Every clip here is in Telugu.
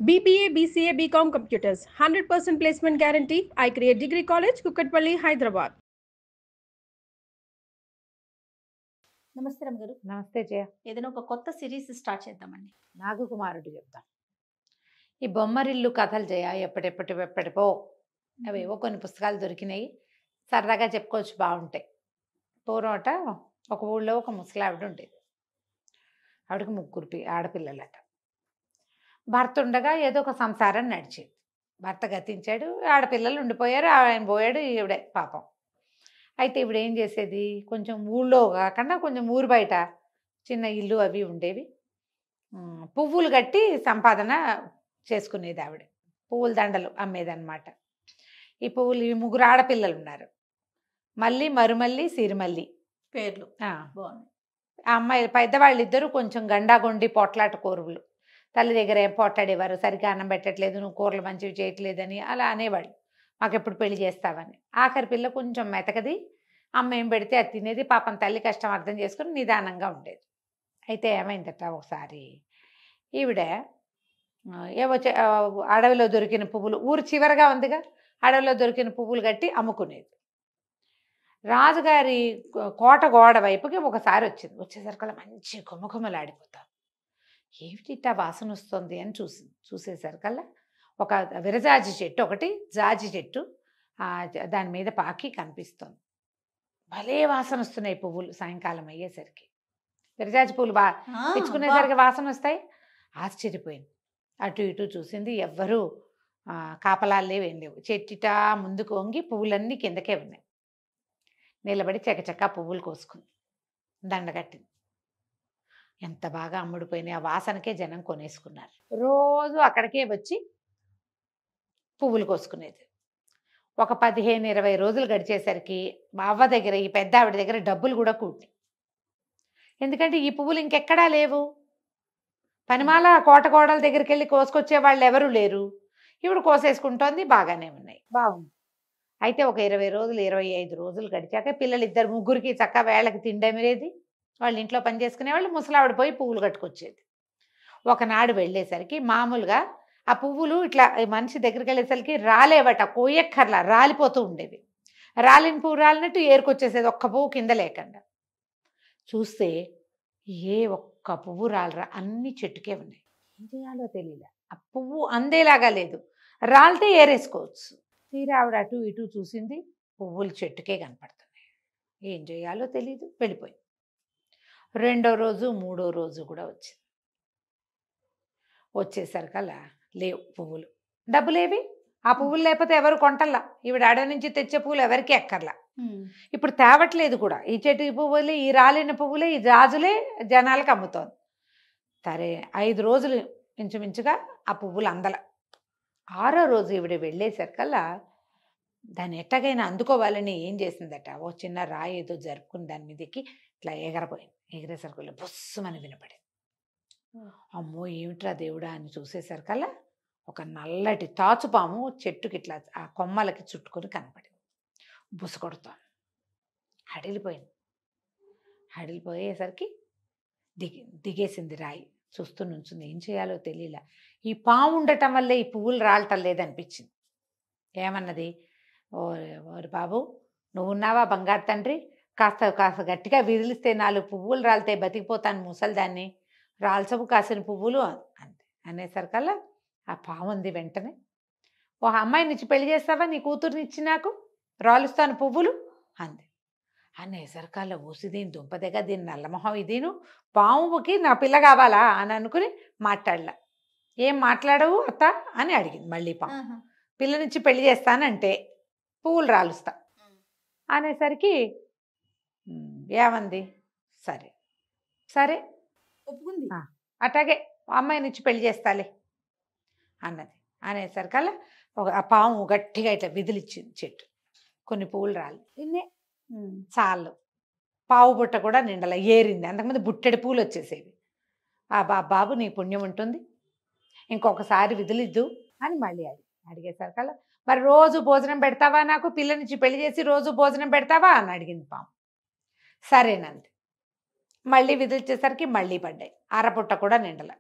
BBA, BCA, BCom Computers, 100% placement guarantee. I create Degree College, Kukatpalli, Hyderabad. నమస్తే రమ్య గారు. నమస్తే జయ. ఏదైనా ఒక కొత్త సిరీస్ స్టార్ట్ చేద్దామండి. నాగకుమారుడు చెప్తాం. ఈ బొమ్మరిల్లు కథలు జయ ఎప్పటిపో అవేవో కొన్ని పుస్తకాలు దొరికినాయి, సరదాగా చెప్పుకోవచ్చు, బాగుంటాయి. పూర్వట ఒక ఊళ్ళో ఒక ముసలావిడ ఉండేది. ఆవిడకి 3 ఆడపిల్లలట. భర్త ఉండగా ఏదో ఒక సంసారం నడిచేది. భర్త గతించాడు, ఆడపిల్లలు ఉండిపోయారు, ఆయన పోయాడు, ఈవిడే పాపం. అయితే ఇప్పుడు ఏం చేసేది, కొంచెం ఊళ్ళో కాకుండా కొంచెం ఊరు బయట చిన్న ఇల్లు అవి ఉండేవి. పువ్వులు కట్టి సంపాదన చేసుకునేది ఆవిడ. పువ్వుల దండలు అమ్మేదన్నమాట. ఈ పువ్వులు, ఈ 3 ఆడపిల్లలు ఉన్నారు. మళ్ళీ, మరుమల్లి, సిరిమల్లి పేర్లు బాగున్నాయి. ఆ అమ్మాయిలు పెద్దవాళ్ళు ఇద్దరు కొంచెం గండాగొండి పోట్లాట కోరువులు. తల్లి దగ్గర ఏం పోట్లాడేవారు, సరిగ్గా అన్నం పెట్టట్లేదు, నువ్వు కూరలు మంచివి చేయట్లేదని అలా అనేవాళ్ళు. మాకెప్పుడు పెళ్లి చేస్తావని. ఆఖరి పిల్ల కొంచెం మెతకది, అమ్మ ఏం పెడితే అది తినేది. పాపం తల్లి కష్టం అర్థం చేసుకుని నిదానంగా ఉండేది. అయితే ఏమైందట, ఒకసారి ఈవిడ ఏవో అడవిలో దొరికిన పువ్వులు, ఊరు చివరగా ఉందిగా, అడవిలో దొరికిన పువ్వులు కట్టి అమ్ముకునేది. రాజుగారి కోట గోడ వైపుకి ఒకసారి వచ్చింది. వచ్చేసరికల్లా మంచి గుమగుమలాడిపోతాం. ఏమిటిట్టా వాసన వస్తుంది అని చూసేసరికల్లా ఒక విరజాజి చెట్టు, ఒకటి జాజి చెట్టు దాని మీద పాకి కనిపిస్తుంది. భలే వాసన వస్తున్నాయి పువ్వులు. సాయంకాలం అయ్యేసరికి విరజాజి పువ్వులు తెచ్చుకునేసరికి వాసన వస్తాయి. ఆశ్చర్యపోయింది. అటు ఇటు చూసింది, ఎవ్వరూ కాపలాలు లేవు, ఏం లేవు. చెట్టిటా ముందుకు వంగి పువ్వులన్నీ కిందకే ఉన్నాయి. నిలబడి చకచకా పువ్వులు కోసుకుంది, దండగట్టింది. ఎంత బాగా అమ్ముడిపోయినాయి. ఆ వాసనకే జనం కొనేసుకున్నారు. రోజు అక్కడికే వచ్చి పువ్వులు కోసుకునేది. ఒక 15-20 రోజులు గడిచేసరికి మా అవ్వ దగ్గర, ఈ పెద్ద ఆవిడ దగ్గర డబ్బులు కూడా కూడి. ఎందుకంటే ఈ పువ్వులు ఇంకెక్కడా లేవు. పనిమాల కోటగోడల దగ్గరికి వెళ్ళి కోసుకొచ్చే వాళ్ళు ఎవరూ లేరు. ఇప్పుడు కోసేసుకుంటోంది, బాగానే ఉన్నాయి, బాగుంది. అయితే ఒక 20 రోజులు, 25 రోజులు గడిచాక పిల్లలు ఇద్దరు ముగ్గురికి చక్క వేళకి తిండేమిరేది. వాళ్ళు ఇంట్లో పని చేసుకునేవాళ్ళు, ముసలావిడ పోయి పువ్వులు కట్టుకొచ్చేది. ఒకనాడు వెళ్ళేసరికి మామూలుగా ఆ పువ్వులు ఇట్లా మనిషి దగ్గరికి వెళ్ళేసరికి రాలేవట, కోయక్కర్లా, రాలిపోతూ ఉండేవి. రాలిన పువ్వు రాలినట్టు ఏరుకొచ్చేసేది, ఒక్క పువ్వు కింద లేకుండా. చూస్తే ఏ ఒక్క పువ్వు రాలరా, అన్ని చెట్టుకే ఉన్నాయి. ఏం చేయాలో తెలియలే. ఆ పువ్వు అందేలాగా లేదు, రాలితే ఏరేసుకోవచ్చు. తీరా ఆవిడ అటు ఇటు చూసింది, పువ్వులు చెట్టుకే కనపడుతున్నాయి. ఏం చేయాలో తెలీదు, వెళ్ళిపోయింది. 2వ రోజు 3వ రోజు కూడా వచ్చింది. వచ్చేసరికల్లా లేవు పువ్వులు. డబ్బులేవి, ఆ పువ్వులు లేకపోతే ఎవరు కొంటల్లా. ఈవిడ అడవి నుంచి తెచ్చే పువ్వులు ఎవరికి ఎక్కర్లా. ఇప్పుడు తేవట్లేదు కూడా. ఈ చెట్టు పువ్వులే, ఈ రాలిన పువ్వులే, ఈ జాజులే జనాలకు అమ్ముతోంది. సరే 5 రోజులు ఇంచుమించుగా ఆ పువ్వులు అందల. 6వ రోజు ఈవిడ వెళ్ళేసరికల్లా దాన్ని ఎట్టగైనా అందుకోవాలని ఏం చేసిందట, ఓ చిన్న రాయి ఏదో జరుపుకుని దాని మీదకి ఇట్లా ఎగరపోయింది. ఎగిరేసరికల్లా బుస్సుమని వినపడింది. అమ్మో ఏమిట్రా దేవుడా అని చూసేసరికల్లా ఒక నల్లటి తాచుపాము చెట్టుకి ఇట్లా ఆ కొమ్మలకి చుట్టుకొని కనపడింది. బుస కొడుతోంది. హడిలిపోయింది. హడిలిపోయేసరికి దిగేసింది రాయి. చూస్తూ నుంచుంది. ఏం చేయాలో తెలియలా. ఈ పాము ఉండటం వల్లే ఈ పువ్వులు రాలటం లేదనిపించింది. ఏమన్నది, ఓరి బాబు, నువ్వు ఉన్నావా బంగారు తండ్రి, కాస్త గట్టిగా విదిలిస్తే 4 పువ్వులు రాలితే బతికిపోతాను ముసలిదాన్ని, రాల్చవు కాసిన పువ్వులు అంతే. అనేసరికల్లా ఆ పాము ఉంది వెంటనే, ఓ అమ్మాయిని ఇచ్చి పెళ్లి చేస్తావా, నీ కూతుర్ని ఇచ్చి నాకు రాలుస్తాను పువ్వులు అంది. అనేసరికల్లా ఊసి దీని దుంపదగా, దీని నల్లమొహం ఇదీను, పాముకి నా పిల్ల కావాలా అని అనుకుని మాట్లాడలా. ఏం మాట్లాడవు అత్త అని అడిగింది మళ్ళీ పాము. పిల్లనిచ్చి పెళ్లి చేస్తానంటే పువ్వులు రాలుస్తా అనేసరికి ఏమంది, సరే సరే ఒప్పుకుంది. అట్లాగే అమ్మాయిని ఇచ్చి పెళ్లి చేస్తాలే అన్నది. అనేసరికల్లా ఆ పాము గట్టిగా ఇట్లా విదిలిచ్చింది చెట్టు. కొన్ని పువ్వులు రాలి ఇన్నే చాలు. పావు బుట్ట కూడా నిండల ఏరింది. అంతకుముందు బుట్టెడి పూలు వచ్చేసేవి. ఆ బాబు నీ పుణ్యం ఉంటుంది, ఇంకొకసారి విదిలిద్దు అని మళ్ళీ అడిగేసరికల్లా, మరి రోజు భోజనం పెడతావా, నాకు పిల్లనిచ్చి పెళ్లి చేసి రోజు భోజనం పెడతావా అని అడిగింది పాము. సరేనంది. మళ్ళీ విదిలిచ్చేసరికి మళ్ళీ పడ్డాయి. అరపుట్ట కూడా నిండల.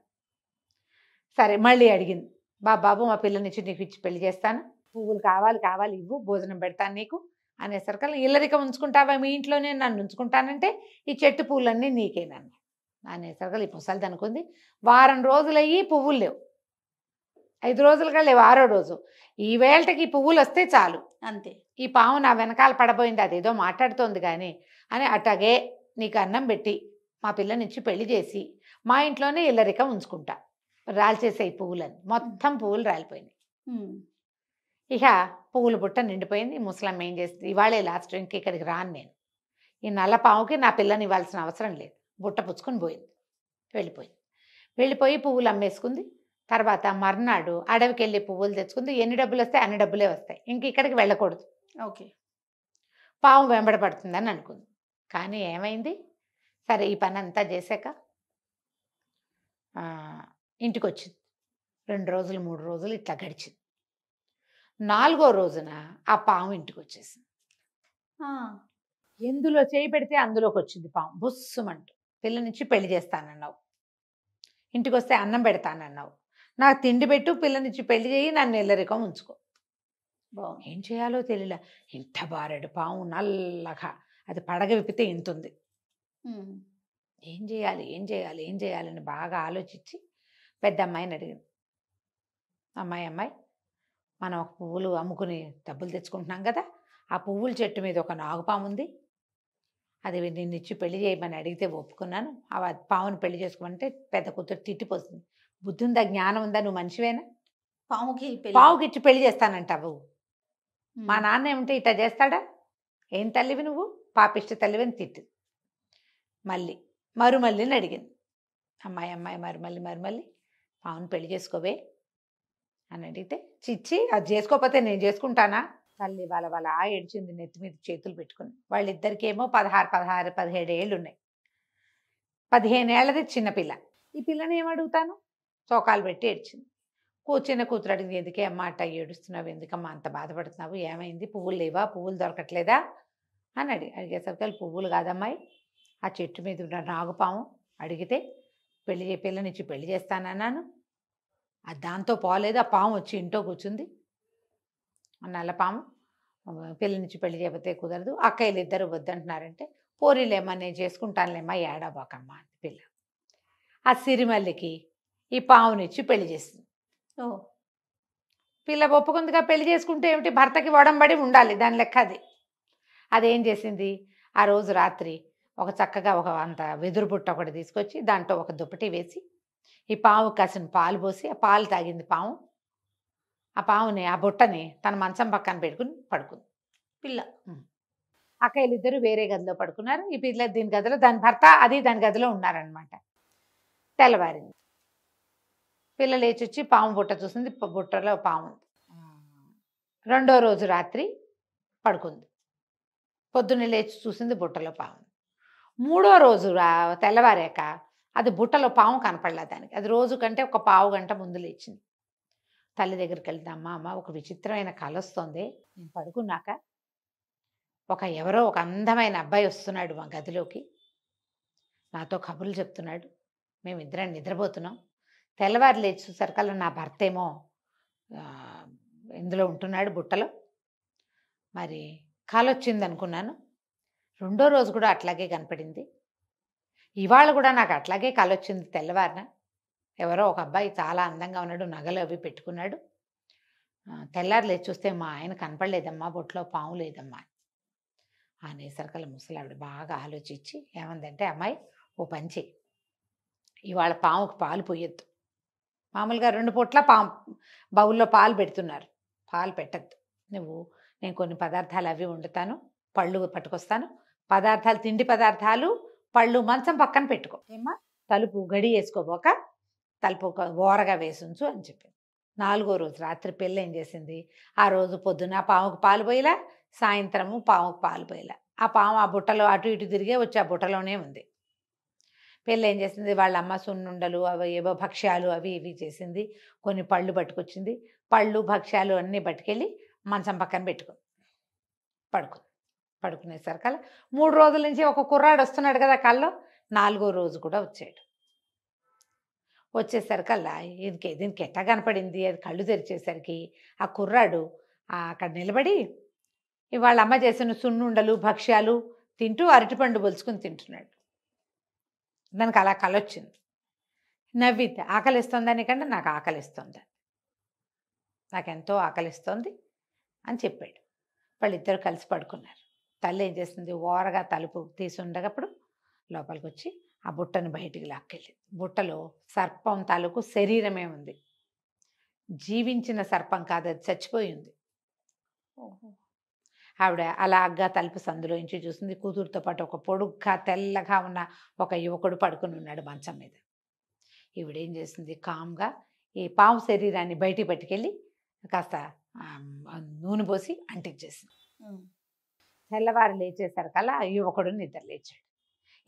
సరే మళ్ళీ అడిగింది, బాబు మా పిల్లనిచ్చి నీకు ఇచ్చి పెళ్లి చేస్తాను, పువ్వులు కావాలి ఇవ్వు, భోజనం పెడతాను నీకు అనేసరికల్లా ఇల్లరికం ఉంచుకుంటావా మీ ఇంట్లోనే, నన్ను ఉంచుకుంటానంటే ఈ చెట్టు పువ్వులన్నీ నీకేనని అనేసరికల్లా ఈ ముసలిది అనుకుంది. వారం రోజులయ్యి పువ్వులు లేవు, 5 రోజులుగా లేవు, 6వ రోజు ఈ వేళకి పువ్వులు వస్తే చాలు, అంతే. ఈ పాము నా వెనకాల పడబోయింది, అదేదో మాట్లాడుతోంది కానీ అని అట్లాగే నీకు అన్నం పెట్టి మా పిల్లనిచ్చి పెళ్లి చేసి మా ఇంట్లోనే ఇల్లరికం ఉంచుకుంటా, రాల్చేసే పువ్వులని. మొత్తం పువ్వులు రాలిపోయినాయి. ఇక పువ్వుల బుట్ట నిండిపోయింది. ముసలమ్మ ఏం చేస్తుంది, ఇవాళే లాస్ట్, ఇంక ఇక్కడికి రాను నేను, ఈ నల్ల పాముకి నా పిల్లని ఇవ్వాల్సిన అవసరం లేదు, బుట్ట పుచ్చుకొని పోయింది, వెళ్ళిపోయి పువ్వులు అమ్మేసుకుంది. తర్వాత మర్నాడు అడవికి వెళ్ళి పువ్వులు తెచ్చుకుంది. ఎన్ని డబ్బులు వస్తాయి అన్ని డబ్బులే వస్తాయి, ఇంక ఇక్కడికి వెళ్ళకూడదు, ఓకే, పాము వెంబడపడుతుందని అనుకుంది. కానీ ఏమైంది, సరే ఈ పని అంతా చేశాక ఇంటికి వచ్చింది. 2 రోజులు 3 రోజులు ఇట్లా గడిచింది. 4వ రోజున ఆ పాము ఇంటికి వచ్చేసింది. ఎందులో చేయి పెడితే అందులోకి వచ్చింది పాము, బుస్సుమంటూ. పిల్లనిచ్చి పెళ్లి చేస్తానన్నావు, ఇంటికి వస్తే అన్నం పెడతానన్నావు, నాకు తిండి పెట్టు, పిల్లనిచ్చి పెళ్లి చేయి, నన్ను ఇల్లరికం ఉంచుకో. ఏం చేయాలో తెలియలే. ఇంత బారెడు పాము, నల్లగా, అది పడగ విప్పితే ఇంతుంది. ఏం చేయాలని బాగా ఆలోచించి పెద్ద అమ్మాయిని అడిగింది. అమ్మాయి మనం ఒక పువ్వులు అమ్ముకుని డబ్బులు తెచ్చుకుంటున్నాం కదా, ఆ పువ్వుల చెట్టు మీద ఒక నాగుపాము ఉంది, అది నిన్ను ఇచ్చి పెళ్లి చేయమని అడిగితే ఒప్పుకున్నాను, ఆ పాముని పెళ్లి చేసుకోమంటే పెద్ద కూతురు తిట్టిపోతుంది. బుద్ధి ఉందా, జ్ఞానం ఉందా, నువ్వు మనిషివేనా, పావుకి ఇచ్చి పెళ్లి చేస్తానంటావు, మా నాన్న ఏమంటే ఇట్లా చేస్తాడా, ఏం తల్లివి నువ్వు, పాపిష్టి తల్లివని తిట్టు. మరుమల్లిని అడిగింది. అమ్మాయి మరుమల్లి పావుని పెళ్లి చేసుకోవే అని అడిగితే, చిచ్చి అది చేసుకోకపోతే నేను చేసుకుంటానా, తల్లి వాళ్ళ ఏడ్చింది, నెత్తి మీద చేతులు పెట్టుకుని. వాళ్ళిద్దరికేమో 17 ఏళ్ళు ఉన్నాయి, 15 ఏళ్ళది చిన్నపిల్ల. ఈ పిల్లని ఏమడుగుతాను, చోకాలు పెట్టి ఏడ్చింది. చిన్న కూతురు అడిగింది, ఎందుకే అమ్మ అట్ట ఏడుస్తున్నావు, ఎందుకమ్మా అంత బాధపడుతున్నావు, ఏమైంది, పువ్వులు లేవా, పువ్వులు దొరకట్లేదా అని అడిగేసరికి, పువ్వులు కాదమ్మాయి, ఆ చెట్టు మీద ఉన్న నాగుపాము అడిగితే పిల్లనిచ్చి పెళ్లి చేస్తానన్నాను, అది దాంతో పోలేదు, ఆ పాము వచ్చి ఇంట్లో కూర్చుంది, నల్ల పాము, పిల్లనిచ్చి పెళ్లి చేయకపోతే కుదరదు, అక్కయ్యలు ఇద్దరు వద్దంటున్నారంటే, పోరీలేమ్మా నేను చేసుకుంటానులేమ్మా, ఏడాబాకమ్మా అని పిల్ల ఆ సిరిమల్లికి ఈ పావునిచ్చి పెళ్లి చేస్తుంది. పిల్ల ఒప్పుకుందిగా, పెళ్లి చేసుకుంటే ఏమిటి, భర్తకి వడంబడి ఉండాలి, దాని లెక్క అది. అదేం చేసింది, ఆ రోజు రాత్రి చక్కగా అంత వెదురు బుట్ట ఒకటి తీసుకొచ్చి దాంట్లో ఒక దుప్పటి వేసి ఈ పాము కాసిన పాలు పోసి ఆ పాలు తాగింది పాము. ఆ పావుని, ఆ బుట్టని తన మంచం పక్కన పెట్టుకుని పడుకుంది పిల్ల. అక్కయ్యలు ఇద్దరు వేరే గదిలో పడుకున్నారు, ఈ పిల్ల దీని గదిలో, దాని భర్త అది దాని గదిలో ఉన్నారనమాట. తెల్లవారింది, పిల్ల లేచొచ్చి పాము బుట్ట చూసింది, బుట్టలో పాము. 2వ రోజు రాత్రి పడుకుంది, పొద్దున్నే లేచి చూసింది బుట్టలో పాము. 3వ రోజు తెల్లవారాక అది బుట్టలో పాము కనపడలే దానికి. అది రోజు కంటే ఒక పావు గంట ముందు లేచింది. తల్లి దగ్గరికి వెళ్తే, అమ్మ ఒక విచిత్రమైన కల వస్తుంది, నేను పడుకున్నాక ఎవరో ఒక అందమైన అబ్బాయి వస్తున్నాడు మా గదిలోకి, నాతో కబుర్లు చెప్తున్నాడు, మేమిద్దరం నిద్రపోతున్నాం, తెల్లవారు లేచి చూసరికల్లా నా భర్త ఏమో ఇందులో ఉంటున్నాడు బుట్టలో, మరి కల వచ్చింది అనుకున్నాను. 2వ రోజు కూడా అట్లాగే కనపడింది, ఇవాళ కూడా నాకు అట్లాగే కల వచ్చింది. తెల్లవారిన ఎవరో ఒక అబ్బాయి చాలా అందంగా ఉన్నాడు, నగలు అవి పెట్టుకున్నాడు, తెల్లారు లేచి చూస్తే మా ఆయన కనపడలేదమ్మా, బొట్లో పాము లేదమ్మా అనేసరికల్లా ముసలావిడ బాగా ఆలోచించి ఏమందంటే, అమ్మాయి ఓ పని చెయ్యి, ఇవాళ పాముకు పాలు పోయొద్దు, మామూలుగా 2 పూట్ల బౌల్లో పాలు పెడుతున్నారు, పాలు పెట్టద్దు నువ్వు, నేను కొన్ని పదార్థాలు అవి వండుతాను, పళ్ళు పట్టుకొస్తాను, పదార్థాలు తిండి పదార్థాలు పళ్ళు మంచం పక్కన పెట్టుకో ఏమ్మా, తలుపు గడి వేసుకోబోక తలుపు ఓరగా వేసుంచు అని చెప్పింది. 4వ రోజు రాత్రి పిల్ల ఏం చేసింది, ఆ రోజు పొద్దున పాముకు పాలు పోయిలా, సాయంత్రము పాముకు పాలు పోయిలా, ఆ పాము ఆ బుట్టలో అటు ఇటు తిరిగే వచ్చి ఆ బుట్టలోనే ఉంది. పిల్ల ఏం చేసింది, వాళ్ళ అమ్మ సున్నుండలు అవి ఏవో భక్ష్యాలు అవి ఇవి చేసింది, కొన్ని పళ్ళు పట్టుకొచ్చింది, పళ్ళు భక్ష్యాలు అన్నీ పట్టుకెళ్ళి మంచం పక్కన పెట్టుకుంది, పడుకునేసరికల్లా 3 రోజుల నుంచి ఒక కుర్రాడు వస్తున్నాడు కదా కల్లో, 4వ రోజు కూడా వచ్చాడు. వచ్చేసరికల్లా దీనికి ఎట్టా కనపడింది, అది కళ్ళు తెరిచేసరికి ఆ కుర్రాడు అక్కడ నిలబడి ఇవాళ అమ్మ చేసిన సున్నుండలు భక్ష్యాలు తింటూ అరటిపండు బొలుచుకుని తింటున్నాడు. దానికి అలా కలొచ్చింది. నవ్వితే ఆకలిస్తుందని కంటే నాకు ఆకలిస్తుంది, నాకెంతో ఆకలిస్తోంది అని చెప్పాడు. వాళ్ళిద్దరు కలిసి పడుకున్నారు. తల్లి ఏం చేస్తుంది, ఓరగా తలుపు తీసి ఉండగప్పుడు లోపలికి వచ్చి ఆ బుట్టను బయటికి లాక్కెళ్ళింది. బుట్టలో సర్పం తాలూకు శరీరమే ఉంది. జీవించిన సర్పం కాదు, అది చచ్చిపోయింది. ఆవిడ అలాగా తలుపు సందులోంచి చూసింది. కూతురుతో పాటు ఒక పొడుగ్గా తెల్లగా ఉన్న ఒక యువకుడు పడుకుని ఉన్నాడు మంచం మీద. ఈవిడేం చేసింది, కామ్గా ఈ పాము శరీరాన్ని బయటికి పట్టుకెళ్ళి కాస్త నూనె పోసి అంటించేసింది. తెల్లవారు లేచేసరికల్లా ఆ యువకుడు నిద్ర లేచాడు.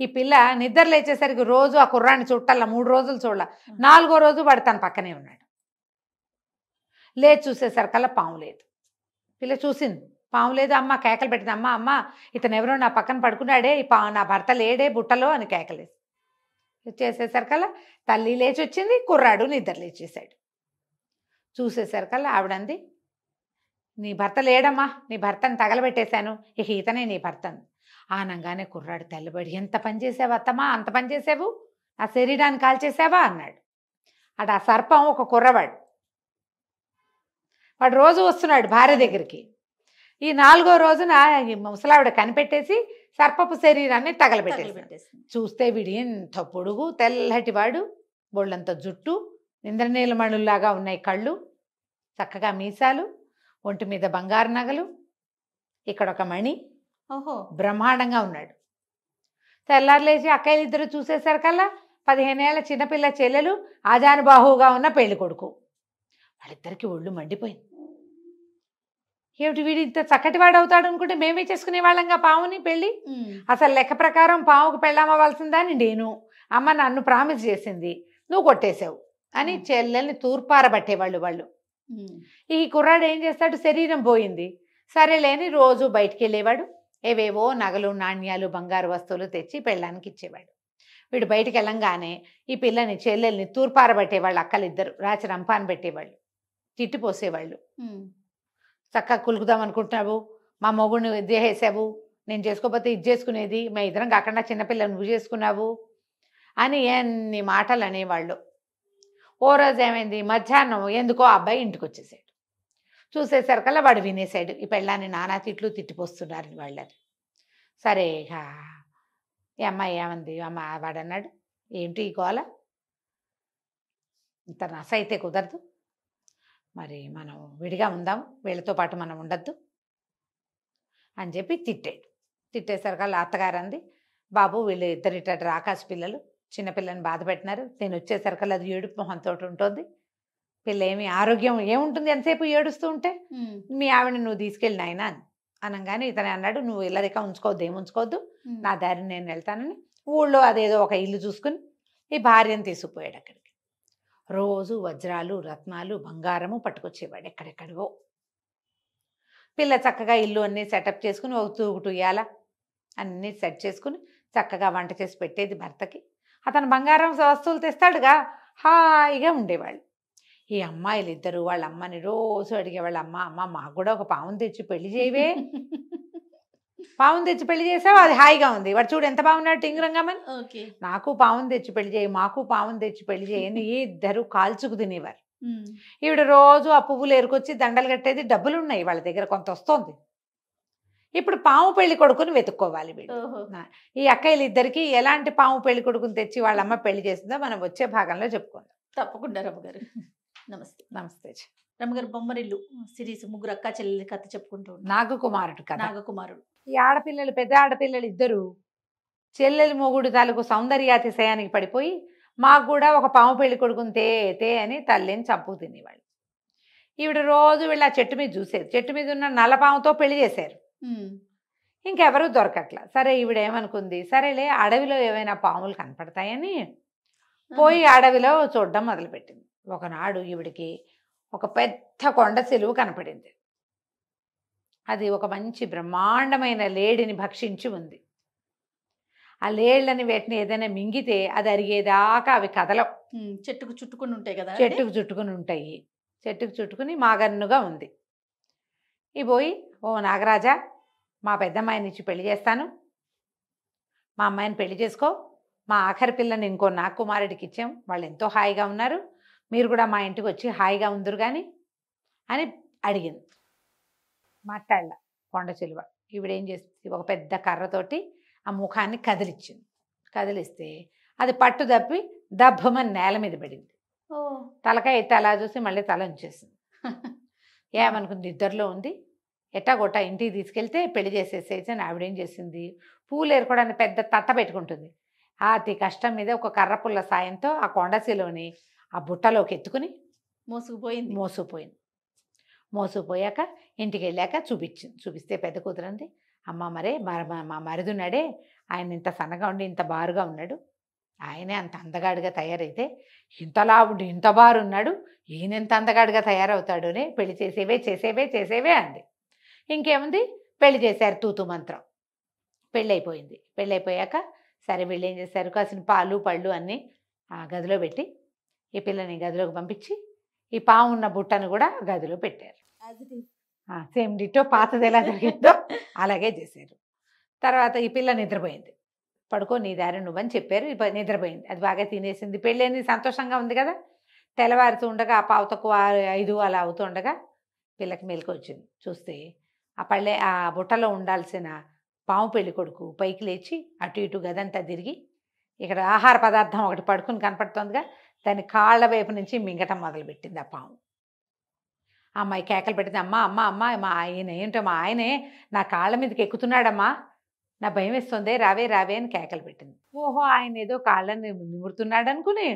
ఈ పిల్ల నిద్ర లేచేసరికి రోజు ఆ కుర్రాన్ని చుట్టాల 3 రోజులు చూడాల. 4వ రోజు వాడు తన పక్కనే ఉన్నాడు. లేచి చూసేసరికల్లా పాము లేదు. పిల్ల చూసింది, పాము లేదు. అమ్మ కేకలు పెట్టింది, అమ్మ అమ్మ ఇతను ఎవరో నా పక్కన పడుకున్నాడే, నా భర్త లేడే బుట్టలో అని కేకలేసి చేసేసరికల్లా తల్లి లేచి వచ్చింది, కుర్రాడు నిద్ర లేచేశాడు. చూసేసరికల్లా ఆవిడంది, నీ భర్త లేడమ్మా, నీ భర్తను తగలబెట్టేశాను, ఇక ఇతనే నీ భర్తను. ఆనంగానే కుర్రాడు తెల్లబడి, ఎంత పని చేసావు అత్తమ్మా, అంత పని చేసావు, ఆ శరీరాన్ని కాల్చేసావా అన్నాడు. అటు ఆ సర్పం ఒక కుర్రవాడు, వాడు రోజు వస్తున్నాడు భార్య దగ్గరికి. ఈ 4వ రోజున ఈ ముసలావిడ కనిపెట్టేసి సర్పపు శరీరాన్ని తగలబెట్టేసి చూస్తే వీడు ఎంత పొడుగు తెల్లటివాడు, బొళ్ళంత జుట్టు, ఇంద్రనీలమణుల్లాగా ఉన్నాయి కళ్ళు, చక్కగా మీసాలు, ఒంటి మీద బంగారు నగలు, ఇక్కడ ఒక మణి, బ్రహ్మాండంగా ఉన్నాడు. తెల్లారులేచి అక్కయ్యలు ఇద్దరు చూసేసరికల్లా 15 ఏళ్ల చిన్నపిల్ల చెల్లెలు, ఆజానుబాహువుగా ఉన్న పెళ్లి కొడుకు. వాళ్ళిద్దరికి ఒళ్ళు మండిపోయింది. ఏమిటి వీడు ఇంత చక్కటి వాడు అవుతాడు అనుకుంటే మేమే చేసుకునే వాళ్ళంగా పావుని పెళ్ళి. అసలు లెక్క ప్రకారం పావుకు పెళ్ళామవలసిందని నేను, అమ్మ నన్ను ప్రామిస్ చేసింది, నువ్వు కొట్టేశావు అని చెల్లెల్ని తూర్పారబట్టేవాళ్ళు వాళ్ళు. ఈ కుర్రాడు ఏం చేస్తాడు, శరీరం పోయింది సరేలేని రోజు బయటికి వెళ్ళేవాడు, ఏవేవో నగలు నాణ్యాలు బంగారు వస్తువులు తెచ్చి పెళ్ళానికి ఇచ్చేవాడు. వీడు బయటికి వెళ్ళంగానే ఈ పిల్లని చెల్లెల్ని తూర్పారబట్టేవాళ్ళు, అక్కలిద్దరు రాచి రంపాన్ని పెట్టేవాళ్ళు, తిట్టిపోసేవాళ్ళు. చక్కగా కులుకుదాం అనుకుంటున్నావు, మా మొగుడిని వేసావు, నేను చేసుకోకపోతే ఇది చేసుకునేది, మా ఇద్దరం కాకుండా చిన్నపిల్లని నువ్వు చేసుకున్నావు అని ఎన్ని మాటలు అనేవాళ్ళు. ఓ రోజు ఏమైంది, మధ్యాహ్నం ఎందుకో అబ్బాయి ఇంటికి వచ్చేసాడు. చూసేసరికల్లా వాడు వినేశాడు, ఈ పెళ్ళాన్ని నానా తిట్లు తిట్టిపోస్తున్నారు వాళ్ళని. సరే ఈ అమ్మాయి ఏమంది, అమ్మ వాడు అన్నాడు, ఏంటి ఈ గోల, ఇంత నస అయితే కుదరదు, మరి మనం విడిగా ఉందాం, వీళ్ళతో పాటు మనం ఉండద్దు అని చెప్పి తిట్టాడు. తిట్టేసరికల్లా అత్తగారు అంది, బాబు వీళ్ళు ఇద్దరిట రాకాశ పిల్లలు, చిన్నపిల్లని బాధ పెట్టినారు, నేను వచ్చేసరికల్లా అది ఏడుపు మొహంతో ఉంటుంది, పిల్ల ఏమి ఆరోగ్యం ఏముంటుంది ఎంతసేపు ఏడుస్తూ ఉంటే, మీ ఆవిడని నువ్వు తీసుకెళ్ళి నాయనా అనగానే ఇతనే అన్నాడు, నువ్వు ఇల్లరిక ఉంచుకోవద్దు, ఏమి ఉంచుకోవద్దు, నా దారిని నేను వెళ్తానని ఊళ్ళో అదేదో ఒక ఇల్లు చూసుకుని ఈ భార్యను తీసుకుపోయాడు. అక్కడికి రోజు వజ్రాలు రత్నాలు బంగారము పట్టుకొచ్చేవాడు ఎక్కడెక్కడివో. పిల్ల చక్కగా ఇల్లు అన్నీ సెటప్ చేసుకుని ఒక తూగుటు ఇయ్యాల అన్నీ సెట్ చేసుకుని చక్కగా వంట చేసి పెట్టేది భర్తకి. అతను బంగారం వస్తువులు తెస్తాడుగా, హాయిగా ఉండేవాళ్ళు. ఈ అమ్మాయిలు ఇద్దరు వాళ్ళ అమ్మని రోజు అడిగేవాళ్ళు, అమ్మ అమ్మ మాకు కూడా ఒక పావును తెచ్చి పెళ్లి చేయవే, పావును తెచ్చి పెళ్లి చేసావు, అది హాయిగా ఉంది, వాడు చూడు ఎంత బాగున్నాడు టింగురంగమని, నాకు పావును తెచ్చి పెళ్లి చేయి, మాకు పావును తెచ్చి పెళ్లి చేయని ఇద్దరు కాల్చుకు తినేవారు. ఈవిడ రోజు ఆ పువ్వులు ఏరుకొచ్చి దండలు కట్టేది, డబ్బులు ఉన్నాయి వాళ్ళ దగ్గర, కొంత వస్తుంది. ఇప్పుడు పాము పెళ్లి కొడుకుని వెతుక్కోవాలి వీళ్ళు. ఈ అక్కయ్యలు ఇద్దరికి ఎలాంటి పాము పెళ్లి కొడుకుని తెచ్చి వాళ్ళ అమ్మ పెళ్లి చేసిందో మనం వచ్చే భాగంలో చెప్పుకుందాం. తప్పకుండా రమ్మగారు. నమస్తే. నమస్తే రమ్మగారు. బొమ్మరిల్లు సిరీస్ ముగ్గురు అక్క చెల్లెలి కథ చెప్పుకుంటూ నాగకుమారుడు కథ. నాగకుమారుడు. ఈ ఆడపిల్లలు పెద్ద ఆడపిల్లలు ఇద్దరు చెల్లెలి మొగుడు తాలూకు సౌందర్యాతిశయానికి పడిపోయి మాకు కూడా ఒక పాము పెళ్లి కొడుకుని తే అని తల్లిని చంపు తినేవాళ్ళు. ఈవిడ రోజు వీళ్ళు ఆ చెట్టు మీద చూసేది, చెట్టు మీద ఉన్న నల్లపాముతో పెళ్లి చేశారు, ఇంకెవరూ దొరకట్లా. సరే ఈవిడ ఏమనుకుంది, సరేలే అడవిలో ఏమైనా పాములు కనపడతాయని పోయి అడవిలో చూడడం మొదలుపెట్టింది. ఒకనాడు ఈవిడికి ఒక పెద్ద కొండ చెలువు కనపడింది. అది ఒక మంచి బ్రహ్మాండమైన లేడిని భక్షించి ఉంది. ఆ లేళ్ళని వేటిని ఏదైనా మింగితే అది అరిగేదాకా అవి కదలవు. చెట్టుకు చుట్టుకుని ఉంటాయి కదా చెట్టుకు చుట్టుకుని ఉంటాయి. చెట్టుకు చుట్టుకుని మాగన్నుగా ఉంది. ఈ పోయి, ఓ నాగరాజా, మా పెద్దమ్మాయిని ఇచ్చి పెళ్లి చేస్తాను, మా అమ్మాయిని పెళ్లి చేసుకో, మా ఆఖరి పిల్లని ఇంకో నాగకుమారుడికి ఇచ్చాం, వాళ్ళు ఎంతో హాయిగా ఉన్నారు, మీరు కూడా మా ఇంటికి వచ్చి హాయిగా ఉందరు కానీ అని అడిగింది. మాట్లాడల కొండ చిలువ. ఈవిడేం చేసింది, ఒక పెద్ద కర్రతోటి ఆ ముఖాన్ని కదిలిచ్చింది. కదిలిస్తే అది పట్టు తప్పి దబ్బమని నేల మీద పడింది. తలకాయ ఎత్తి అలా చూసి మళ్ళీ తల ఉంచేసింది. ఏమనుకుంది, ఇద్దరిలో ఉంది, ఎట్టాగొట్ట ఇంటికి తీసుకెళ్తే పెళ్లి చేసేసేసి అని ఆవిడేం చేసింది, పూలు ఏరుకోవడానికి పెద్ద తట్ట పెట్టుకుంటుంది. అతి కష్టం మీద ఒక కర్ర పుల్ల సాయంతో ఆ కొండశిలోని ఆ బుట్టలోకి ఎత్తుకుని మోసుకుపోయింది. మోసుకుపోయాక ఇంటికి వెళ్ళాక చూపించింది. చూపిస్తే పెద్ద కూతురంది, అమ్మ మరే మా మరిదున్నాడే, ఆయన ఇంత సన్నగా ఉండి ఇంత బారుగా ఉన్నాడు, ఆయనే అంత అందగాడిగా తయారైతే ఇంతలా ఉండి ఇంత బారున్నాడు, ఈయన ఎంత అందగాడిగా తయారవుతాడు అని పెళ్లి చేసేవే అంది. ఇంకేముంది, పెళ్లి చేశారు తూతు మంత్రం. పెళ్ళైపోయింది. పెళ్ళైపోయాక సరే వీళ్ళు ఏం చేశారు, కాసిన పాలు పళ్ళు అన్నీ ఆ గదిలో పెట్టి ఈ పిల్లని గదిలోకి పంపించి ఈ పాము ఉన్న బుట్టను కూడా గదిలో పెట్టారు. సేమ్ డిటో పాతది ఎలా జరిగిందో అలాగే చేశారు. తర్వాత ఈ పిల్ల నిద్రపోయింది. పడుకో నీ దారి నువ్వని చెప్పారు. నిద్రపోయింది. అది బాగా తినేసింది. పెళ్ళని సంతోషంగా ఉంది కదా. తెల్లవారుతూ ఉండగా ఆ పావు తక్కువ 5 అలా అవుతూ ఉండగా పిల్లకి మెలకు వచ్చింది. చూస్తే ఆ బుట్టలో ఉండాల్సిన పాము పెళ్లి కొడుకు పైకి లేచి అటు ఇటు గదంతా తిరిగి ఇక్కడ ఆహార పదార్థం ఒకటి పడుకుని కనపడుతుందిగా, దాని కాళ్ళ వైపు నుంచి మింగటం మొదలుపెట్టింది ఆ పాము. అమ్మాయి కేకలు పెట్టింది, అమ్మ అమ్మ అమ్మ మా ఆయన ఏంటో, మా ఆయనే నా కాళ్ళ మీదకి ఎక్కుతున్నాడమ్మా, నా భయం వేస్తుంది, రావే రావే అని కేకలు పెట్టింది. ఓహో, ఆయన ఏదో కాళ్ళని నిమురుతున్నాడు అనుకుని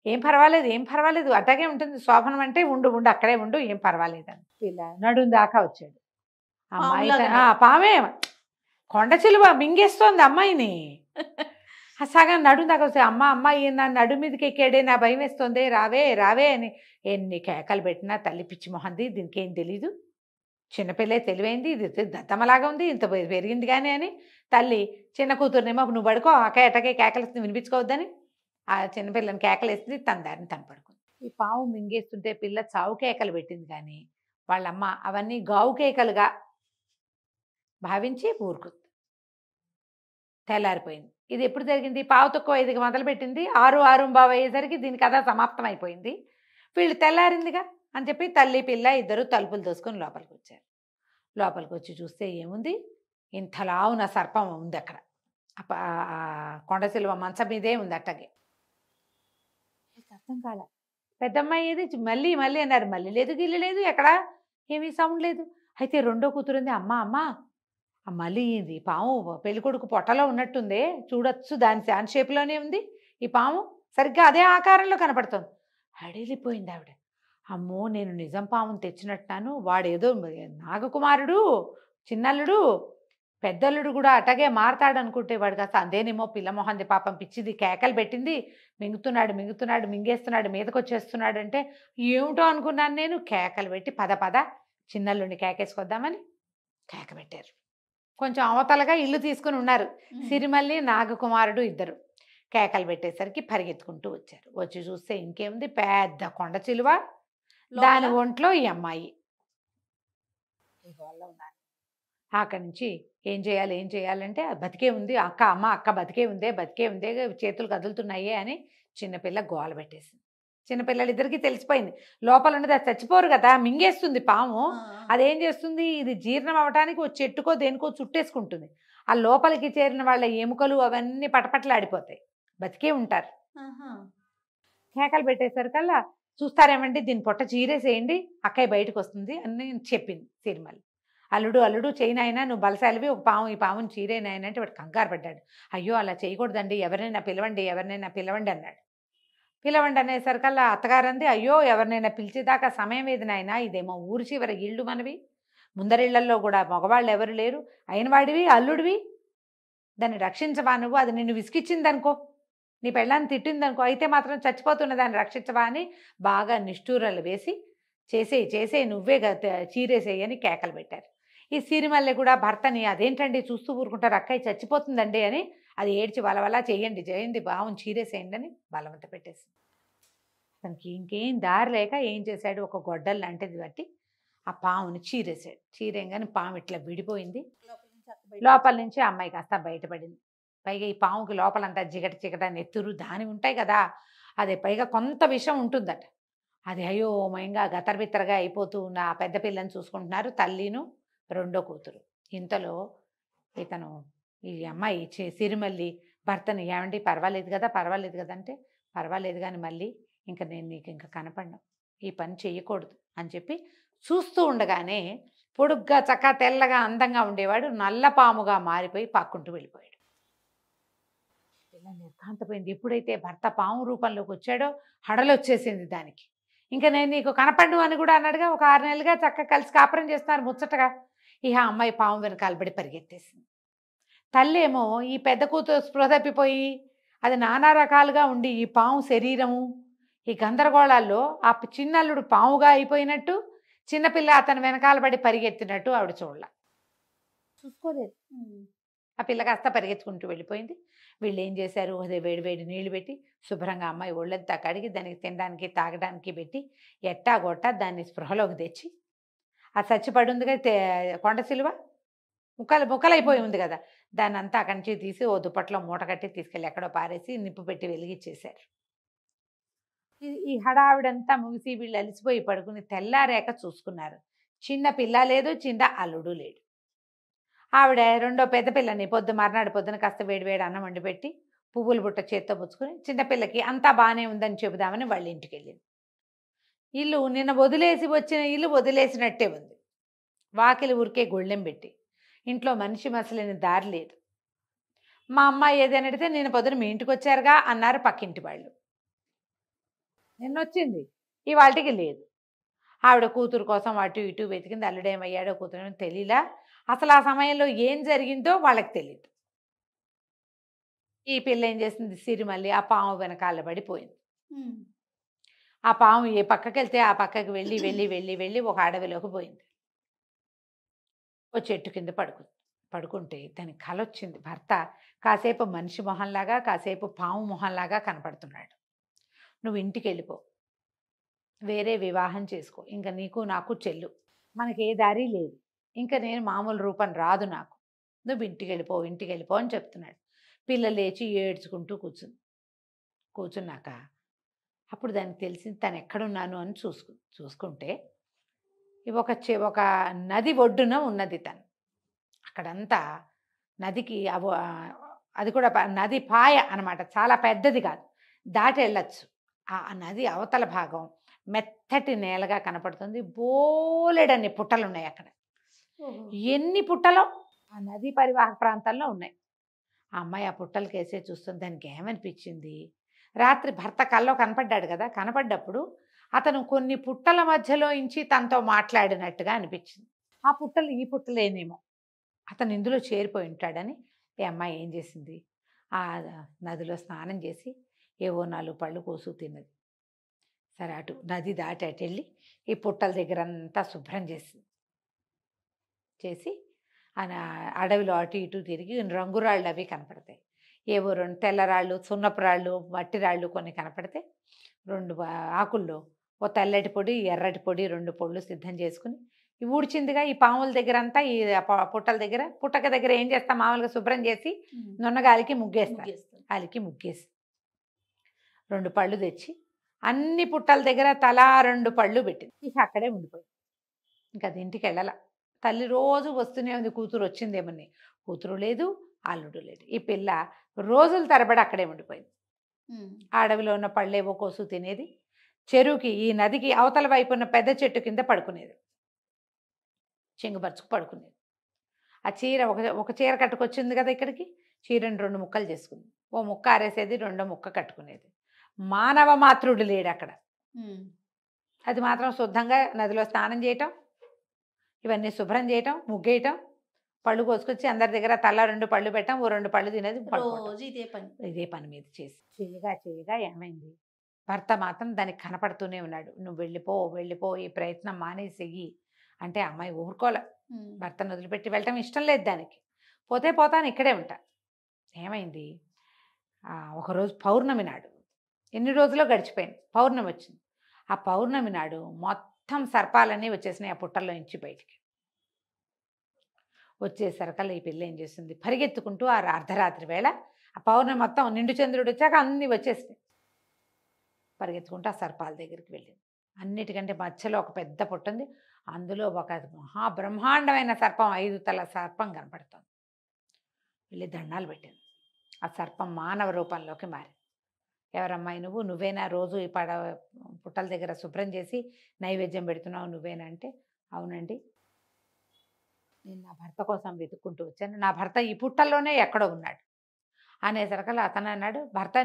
ఏం పర్వాలేదు అట్లాగే ఉంటుంది శోభనం అంటే, ఉండు అక్కడే ఉండు, ఏం పర్వాలేదు అని ఇలా నడుం దాకా వచ్చాడు. అమ్మాయి పామే కొండ చిలువ మింగేస్తోంది అమ్మాయిని. సగం నడుం దాకా వస్తే, అమ్మాయి నా నడు మీదకి ఎక్కాడే, నా భయం వేస్తుంది, రావే అని ఎన్ని కేకలు పెట్టినా తల్లి పిచ్చి మొహంది, దీనికి ఏం తెలీదు, చిన్నపిల్లే తెలివైంది, ఇది దత్తమలాగా ఉంది, ఇంత పెరిగింది కానీ అని తల్లి చిన్న కూతురునేమో నువ్వు పడుకో ఎటకే కేకలు వినిపించుకోవద్దని ఆ చిన్నపిల్లని కేకలేస్తుంది, తన దారిని తను పడుకుంది. ఈ పాము మింగేస్తుంటే పిల్ల చావు కేకలు పెట్టింది కానీ వాళ్ళమ్మ అవన్నీ గావు కేకలుగా భావించి ఊరుకుంది. తెల్లారిపోయింది. ఇది ఎప్పుడు జరిగింది, పావు తక్కువ 5కి మొదలుపెట్టింది, 6:15 అయ్యేసరికి దీని కథ సమాప్తం అయిపోయింది. వీళ్ళు తెల్లారిందిగా అని చెప్పి తల్లి పిల్ల ఇద్దరు తలుపులు దోసుకొని లోపలికి వచ్చారు. లోపలికి వచ్చి చూస్తే ఏముంది, ఇంతలా ఉన్న సర్పం ఉంది అక్కడ. కొండశిలువ మంచం మీదే ఉంది అట్టగే. అర్థం కాల. పెద్దమ్మాయి ఏది మళ్ళీ అన్నారు, మళ్ళీ లేదు గిల్లి లేదు, ఎక్కడ ఏమీ సౌండ్ లేదు. అయితే రెండో కూతురుంది, అమ్మ మళ్ళీ ఇది పాము పెళ్ళికొడుకు పొట్టలో ఉన్నట్టుంది, చూడొచ్చు, దాని షేప్లోనే ఉంది ఈ పాము, సరిగ్గా అదే ఆకారంలో కనపడుతుంది. అడిలిపోయింది ఆవిడ. అమ్మో, నేను నిజం పామును తెచ్చినట్టున్నాను, వాడేదో నాగకుమారుడు చిన్నల్లుడు పెద్దల్లుడు కూడా అటగే మారతాడు అనుకుంటే వాడు కాస్త అదేనేమో పిల్లమొహంది, పాపం పిచ్చిది, కేకలు పెట్టింది, మింగేస్తున్నాడు మీదకి వచ్చేస్తున్నాడు అంటే ఏమిటో అనుకున్నాను నేను. కేకలు పెట్టి పద చిన్నల్లుడిని కేకేసుకొద్దామని కేక పెట్టారు. కొంచెం అవతలగా ఇల్లు తీసుకుని ఉన్నారు సిరిమల్లి నాగకుమారుడు ఇద్దరు. కేకలు పెట్టేసరికి పరిగెత్తుకుంటూ వచ్చారు. వచ్చి చూస్తే ఇంకేముంది, పెద్ద కొండ చిలువ, దాని ఒంట్లో ఈ అమ్మాయి ఉన్నారు. అక్కడి నుంచి ఏం చేయాలంటే బతికే ఉంది అక్క బతికే ఉందే చేతులు కదులుతున్నాయే అని చిన్నపిల్ల గోల పెట్టేసింది. చిన్నపిల్లలిద్దరికీ తెలిసిపోయింది, లోపల ఉన్నది అది చచ్చిపోరు కదా, మింగేస్తుంది పాము. అదేం చేస్తుంది, ఇది జీర్ణం అవ్వటానికి ఓ చెట్టుకో దేనికో చుట్టేసుకుంటుంది. ఆ లోపలికి చేరిన వాళ్ళ ఎముకలు అవన్నీ పటపటలాడిపోతాయి, బతికే ఉంటారు. కేకలు పెట్టేసరికల్లా చూస్తారేమండి, దీని పొట్ట చీరేసేయండి, అక్కయ్య బయటకు వస్తుంది అని చెప్పింది సిరిమల్లి. అల్లుడు చేయనాయన, నువ్వు బలశాలివి, ఈ పాముని చీరేనాయన అంటే వాడు కంగారు పడ్డాడు. అయ్యో అలా చేయకూడదండి, ఎవరినైనా పిలవండి అన్నాడు. పిలవండి అనేసరికల్లా అత్తగారంది, అయ్యో ఎవరినైనా పిలిచేదాకా సమయం ఏది నాయన, ఇదేమో ఊరి చివరి ఇళ్ళు మనవి, ముందరిళ్లల్లో కూడా మగవాళ్ళు ఎవరు లేరు, అయిన వాడివి అల్లుడివి, దాన్ని రక్షించవా నువ్వు, అది నిన్ను విసిగిచ్చిందనుకో, నీ పెళ్ళాన్ని తిట్టిందనుకో, అయితే మాత్రం చచ్చిపోతున్న దాన్ని రక్షించవా అని బాగా నిష్ఠూరాలు వేసి చేసేయి నువ్వే చీరేసేయి అని కేకలు పెట్టారు. ఈ సిరిమల్లె కూడా భర్తని, అదేంటండి చూస్తూ ఊరుకుంటారు, అక్కయ్య చచ్చిపోతుందండి అని అది ఏడ్చి వలవలా చేయండి చేయండి బావుని చీరేసేయండి అని బలవంత పెట్టేసింది. తనకి ఇంకేం దారి లేక ఏం చేశాడు, ఒక గొడ్డలు లాంటిది బట్టి ఆ పాముని చీరేసాడు. చీరేయంగానే పాము ఇట్లా విడిపోయింది. లోపల నుంచి ఆ అమ్మాయి కాస్త బయటపడింది. పైగా ఈ పాముకి లోపలంతా జిగట చిగట నెత్తురు దాని ఉంటాయి కదా, అదే పైగా కొంత విషం ఉంటుందట. అది అయోమయంగా గతరబిత్తరగా అయిపోతూ ఉన్న ఆ పెద్ద పిల్లని చూసుకుంటున్నారు తల్లిను రెండో కూతురు. ఇంతలో ఇతను ఈ అమ్మాయి సిరిమల్లి భర్తని, ఏమండి పర్వాలేదు కదా పర్వాలేదు కదా అంటే, పర్వాలేదు కానీ మళ్ళీ ఇంకా నేను నీకు ఇంకా కనపడను, ఈ పని చెయ్యకూడదు అని చెప్పి చూస్తూ ఉండగానే పొడుగ్గా చక్క తెల్లగా అందంగా ఉండేవాడు నల్లపాముగా మారిపోయి పక్కుంటూ వెళ్ళిపోయాడు. ఇలా నిర్ఘాంతపోయింది. ఎప్పుడైతే భర్త పాము రూపంలోకి వచ్చాడో హడలొచ్చేసింది దానికి. ఇంకా నేను నీకు కనపడ్ను అని కూడా అన్నాడుగా. ఒక 6 నెలలుగా చక్కగా కలిసి కాపురం చేస్తున్నారు ముచ్చటగా. ఇక అమ్మాయి పాము వెనకాలబడి పరిగెత్తేసింది. తల్లేమో ఈ పెద్ద కూతురు స్పృహ తప్పిపోయి అది నానా రకాలుగా ఉండి ఈ పాము శరీరము ఈ గందరగోళాల్లో ఆ చిన్నల్లుడు పాముగా అయిపోయినట్టు, చిన్నపిల్ల అతను వెనకాలబడి పరిగెత్తినట్టు ఆవిడ చూసుకోలేదు. ఆ పిల్ల కాస్త పరిగెత్తుకుంటూ వెళ్ళిపోయింది. వీళ్ళు ఏం చేశారు, అదే వేడి వేడి నీళ్లు పెట్టి శుభ్రంగా అమ్మాయి ఒళ్ళంతా కడిగి దానికి తినడానికి తాగడానికి పెట్టి ఎట్టాగొట్టా దాన్ని స్పృహలోకి తెచ్చి, ఆ చచ్చిపడి ఉంది కదా కొండ సిలువ ముక్కలైపోయి ఉంది కదా, దాన్ని అంతా అక్కడి నుంచి తీసి ఓ దుప్పట్లో మూట కట్టి తీసుకెళ్ళి ఎక్కడో పారేసి నిప్పు పెట్టి వెలిగించేశారు. ఈ హడావిడంతా ముగిసి వీళ్ళు అలిసిపోయి పడుకుని తెల్లారేక చూసుకున్నారు. చిన్న పిల్ల లేదు, చిన్న అల్లుడు లేడు. ఆవిడ రెండో పెద్ద పిల్లని మర్నాడు పొద్దున కాస్త వేడి వేడి అన్నం వండి పెట్టి పువ్వుల బుట్ట చేత్తో పుచ్చుకుని చిన్నపిల్లకి అంతా బాగానే ఉందని చెబుదామని వాళ్ళ ఇంటికి వెళ్ళింది. ఇల్లు నిన్న వదిలేసి వచ్చిన ఇల్లు వదిలేసినట్టే ఉంది. వాకిలి ఊరికే గొళ్ళెం పెట్టి, ఇంట్లో మనిషి మసలేని దారి లేదు. మా అమ్మాయి ఏదైనా అడిగితే నేను పొద్దున మీ ఇంటికి వచ్చారుగా అన్నారు పక్కింటి వాళ్ళు. నిన్నొచ్చింది, ఇవాళకి లేదు. ఆవిడ కూతురు కోసం అటు ఇటు వెతికింది. అల్లుడేమయ్యాడో కూతురు తెలియలా. అసలు ఆ సమయంలో ఏం జరిగిందో వాళ్ళకి తెలియదు. ఈ పిల్ల ఏం చేసింది, సిరిమల్లి ఆ పాము వెనకాల పడిపోయింది. ఆ పాము ఏ పక్కకి వెళ్తే ఆ పక్కకి వెళ్ళి వెళ్ళి వెళ్ళి వెళ్ళి ఒక అడవిలోకి పోయింది. ఓ చెట్టు కింద పడుకుంటే దానికి కల వచ్చింది. భర్త కాసేపు మనిషి మొహంలాగా కాసేపు పాము మొహంలాగా కనపడుతున్నాడు. నువ్వు ఇంటికి వెళ్ళిపో, వేరే వివాహం చేసుకో, ఇంకా నీకు నాకు చెల్లు, మనకి ఏ దారి లేదు, ఇంకా నేను మామూలు రూపం రాదు నాకు, నువ్వు ఇంటికి వెళ్ళిపో అని చెప్తున్నాడు. పిల్ల లేచి ఏడ్చుకుంటూ కూర్చున్నాక అప్పుడు దానికి తెలిసింది తను ఎక్కడున్నాను అని చూసుకుంటే ఒక నది ఒడ్డున ఉన్నది తను. అక్కడంతా నదికి అది కూడా నది పాయ అనమాట, చాలా పెద్దది కాదు, దాటి వెళ్ళచ్చు. ఆ నది అవతల భాగం మెత్తటి నేలగా కనపడుతుంది. బోలెడన్ని పుట్టలు ఉన్నాయి అక్కడ. ఎన్ని పుట్టలో ఆ నదీ పరివాహక ప్రాంతాల్లో ఉన్నాయి. ఆ అమ్మాయి ఆ పుట్టలకి వేసే చూస్తుంది. దానికి ఏమనిపించింది, రాత్రి భర్త కల్లో కనపడ్డాడు కదా, కనపడ్డప్పుడు అతను కొన్ని పుట్టల మధ్యలో ఇంచి తనతో మాట్లాడినట్టుగా అనిపించింది. ఆ పుట్టలు ఈ పుట్టలేనేమో, అతను ఇందులో చేరిపోయి ఉంటాడని ఈ అమ్మాయి ఏం చేసింది, ఆ నదిలో స్నానం చేసి ఏవో 4 పళ్ళు కోసు తిన్నది. సరే అటు నది దాటి అటు వెళ్ళి ఈ పుట్టల దగ్గర అంతా శుభ్రం చేసి అడవిలో అటు ఇటు తిరిగి రంగురాళ్ళు అవి కనపడతాయి. ఏవో 2 తెల్లరాళ్ళు, సున్నపు రాళ్ళు, మట్టి రాళ్ళు కొన్ని కనపడితే 2 ఆకుల్లో ఓ తెల్లటి పొడి ఎర్రటి పొడి 2 పొళ్ళు సిద్ధం చేసుకుని ఊడ్చిందిగా ఈ పాముల దగ్గర అంతా, ఈ పుట్టల దగ్గర పుట్టక దగ్గర ఏం చేస్తాం మామూలుగా శుభ్రం చేసి నున్నగాలికి ముగ్గేసి 2 పళ్ళు తెచ్చి అన్ని పుట్టల దగ్గర తలా 2 పళ్ళు పెట్టింది. ఇక అక్కడే ఉండిపోయింది. ఇంకా అది ఇంటికి వెళ్ళాల. తల్లి రోజు వస్తూనే ఉంది, కూతురు వచ్చిందేమని. కూతురు లేదు, అల్లుడు లేదు. ఈ పిల్ల రోజుల తరబడి అక్కడే ఉండిపోయింది. ఆ అడవిలో ఉన్న పళ్ళేవో కోసు తినేది, చెరువుకి ఈ నదికి అవతల వైపు ఉన్న పెద్ద చెట్టు కింద పడుకునేది, చెంగుపరుచుకు పడుకునేది. ఆ చీర ఒక చీర కట్టుకొచ్చింది కదా ఇక్కడికి, చీరని 2 ముక్కలు చేసుకుంది. ఓ ముక్క ఆరేసేది, 2వ ముక్క కట్టుకునేది. మానవ మాతృడు లేడు అక్కడ. అది మాత్రం శుద్ధంగా నదిలో స్నానం చేయటం, ఇవన్నీ శుభ్రం చేయటం, ముగ్గేయటం, పళ్ళు కోసుకొచ్చి అందరి దగ్గర తల 2 పళ్ళు పెట్టడం, ఓ 2 పళ్ళు తినేది, ఇదే పని మీద చేయగా ఏమైంది, భర్త మాత్రం దానికి కనపడుతూనే ఉన్నాడు. నువ్వు వెళ్ళిపో ఈ ప్రయత్నం మానేసేయి అంటే అమ్మాయి ఊరుకోలే. భర్తను వదిలిపెట్టి వెళ్ళటం ఇష్టం లేదు దానికి. పోతే పోతాను ఇక్కడే ఉంటా, ఏమైంది, ఒకరోజు పౌర్ణమి నాడు, ఎన్ని రోజులో గడిచిపోయింది, పౌర్ణమి వచ్చింది. ఆ పౌర్ణమి నాడు మొత్తం సర్పాలన్నీ వచ్చేసినాయి ఆ పుట్టల్లో నుంచి బయటికి. వచ్చేసరికల్లా ఈ పిల్ల ఏం చేస్తుంది, పరిగెత్తుకుంటూ ఆ అర్ధరాత్రి వేళ ఆ పౌర్ణమి మొత్తం నిండు చంద్రుడు వచ్చాక అన్నీ వచ్చేసినాయి. పరిగెత్తుకుంటూ ఆ సర్పాల దగ్గరికి వెళ్ళింది. అన్నిటికంటే మధ్యలో ఒక పెద్ద పుట్ట ఉంది, అందులో ఒక మహాబ్రహ్మాండమైన సర్పం, 5 తల సర్పం కనపడుతుంది. వెళ్ళి దండాలు పెట్టింది. ఆ సర్పం మానవ రూపంలోకి మారింది. ఎవరమ్మాయి నువ్వు, నువ్వేనా రోజు ఈ పుట్టల దగ్గర శుభ్రం చేసి నైవేద్యం పెడుతున్నావు, నువ్వేనా అంటే, అవునండి, నేను నా భర్త కోసం వెతుక్కుంటూ వచ్చాను, నా భర్త ఈ పుట్టల్లోనే ఎక్కడో ఉన్నాడు అనేసరికల్లా అతను అన్నాడు,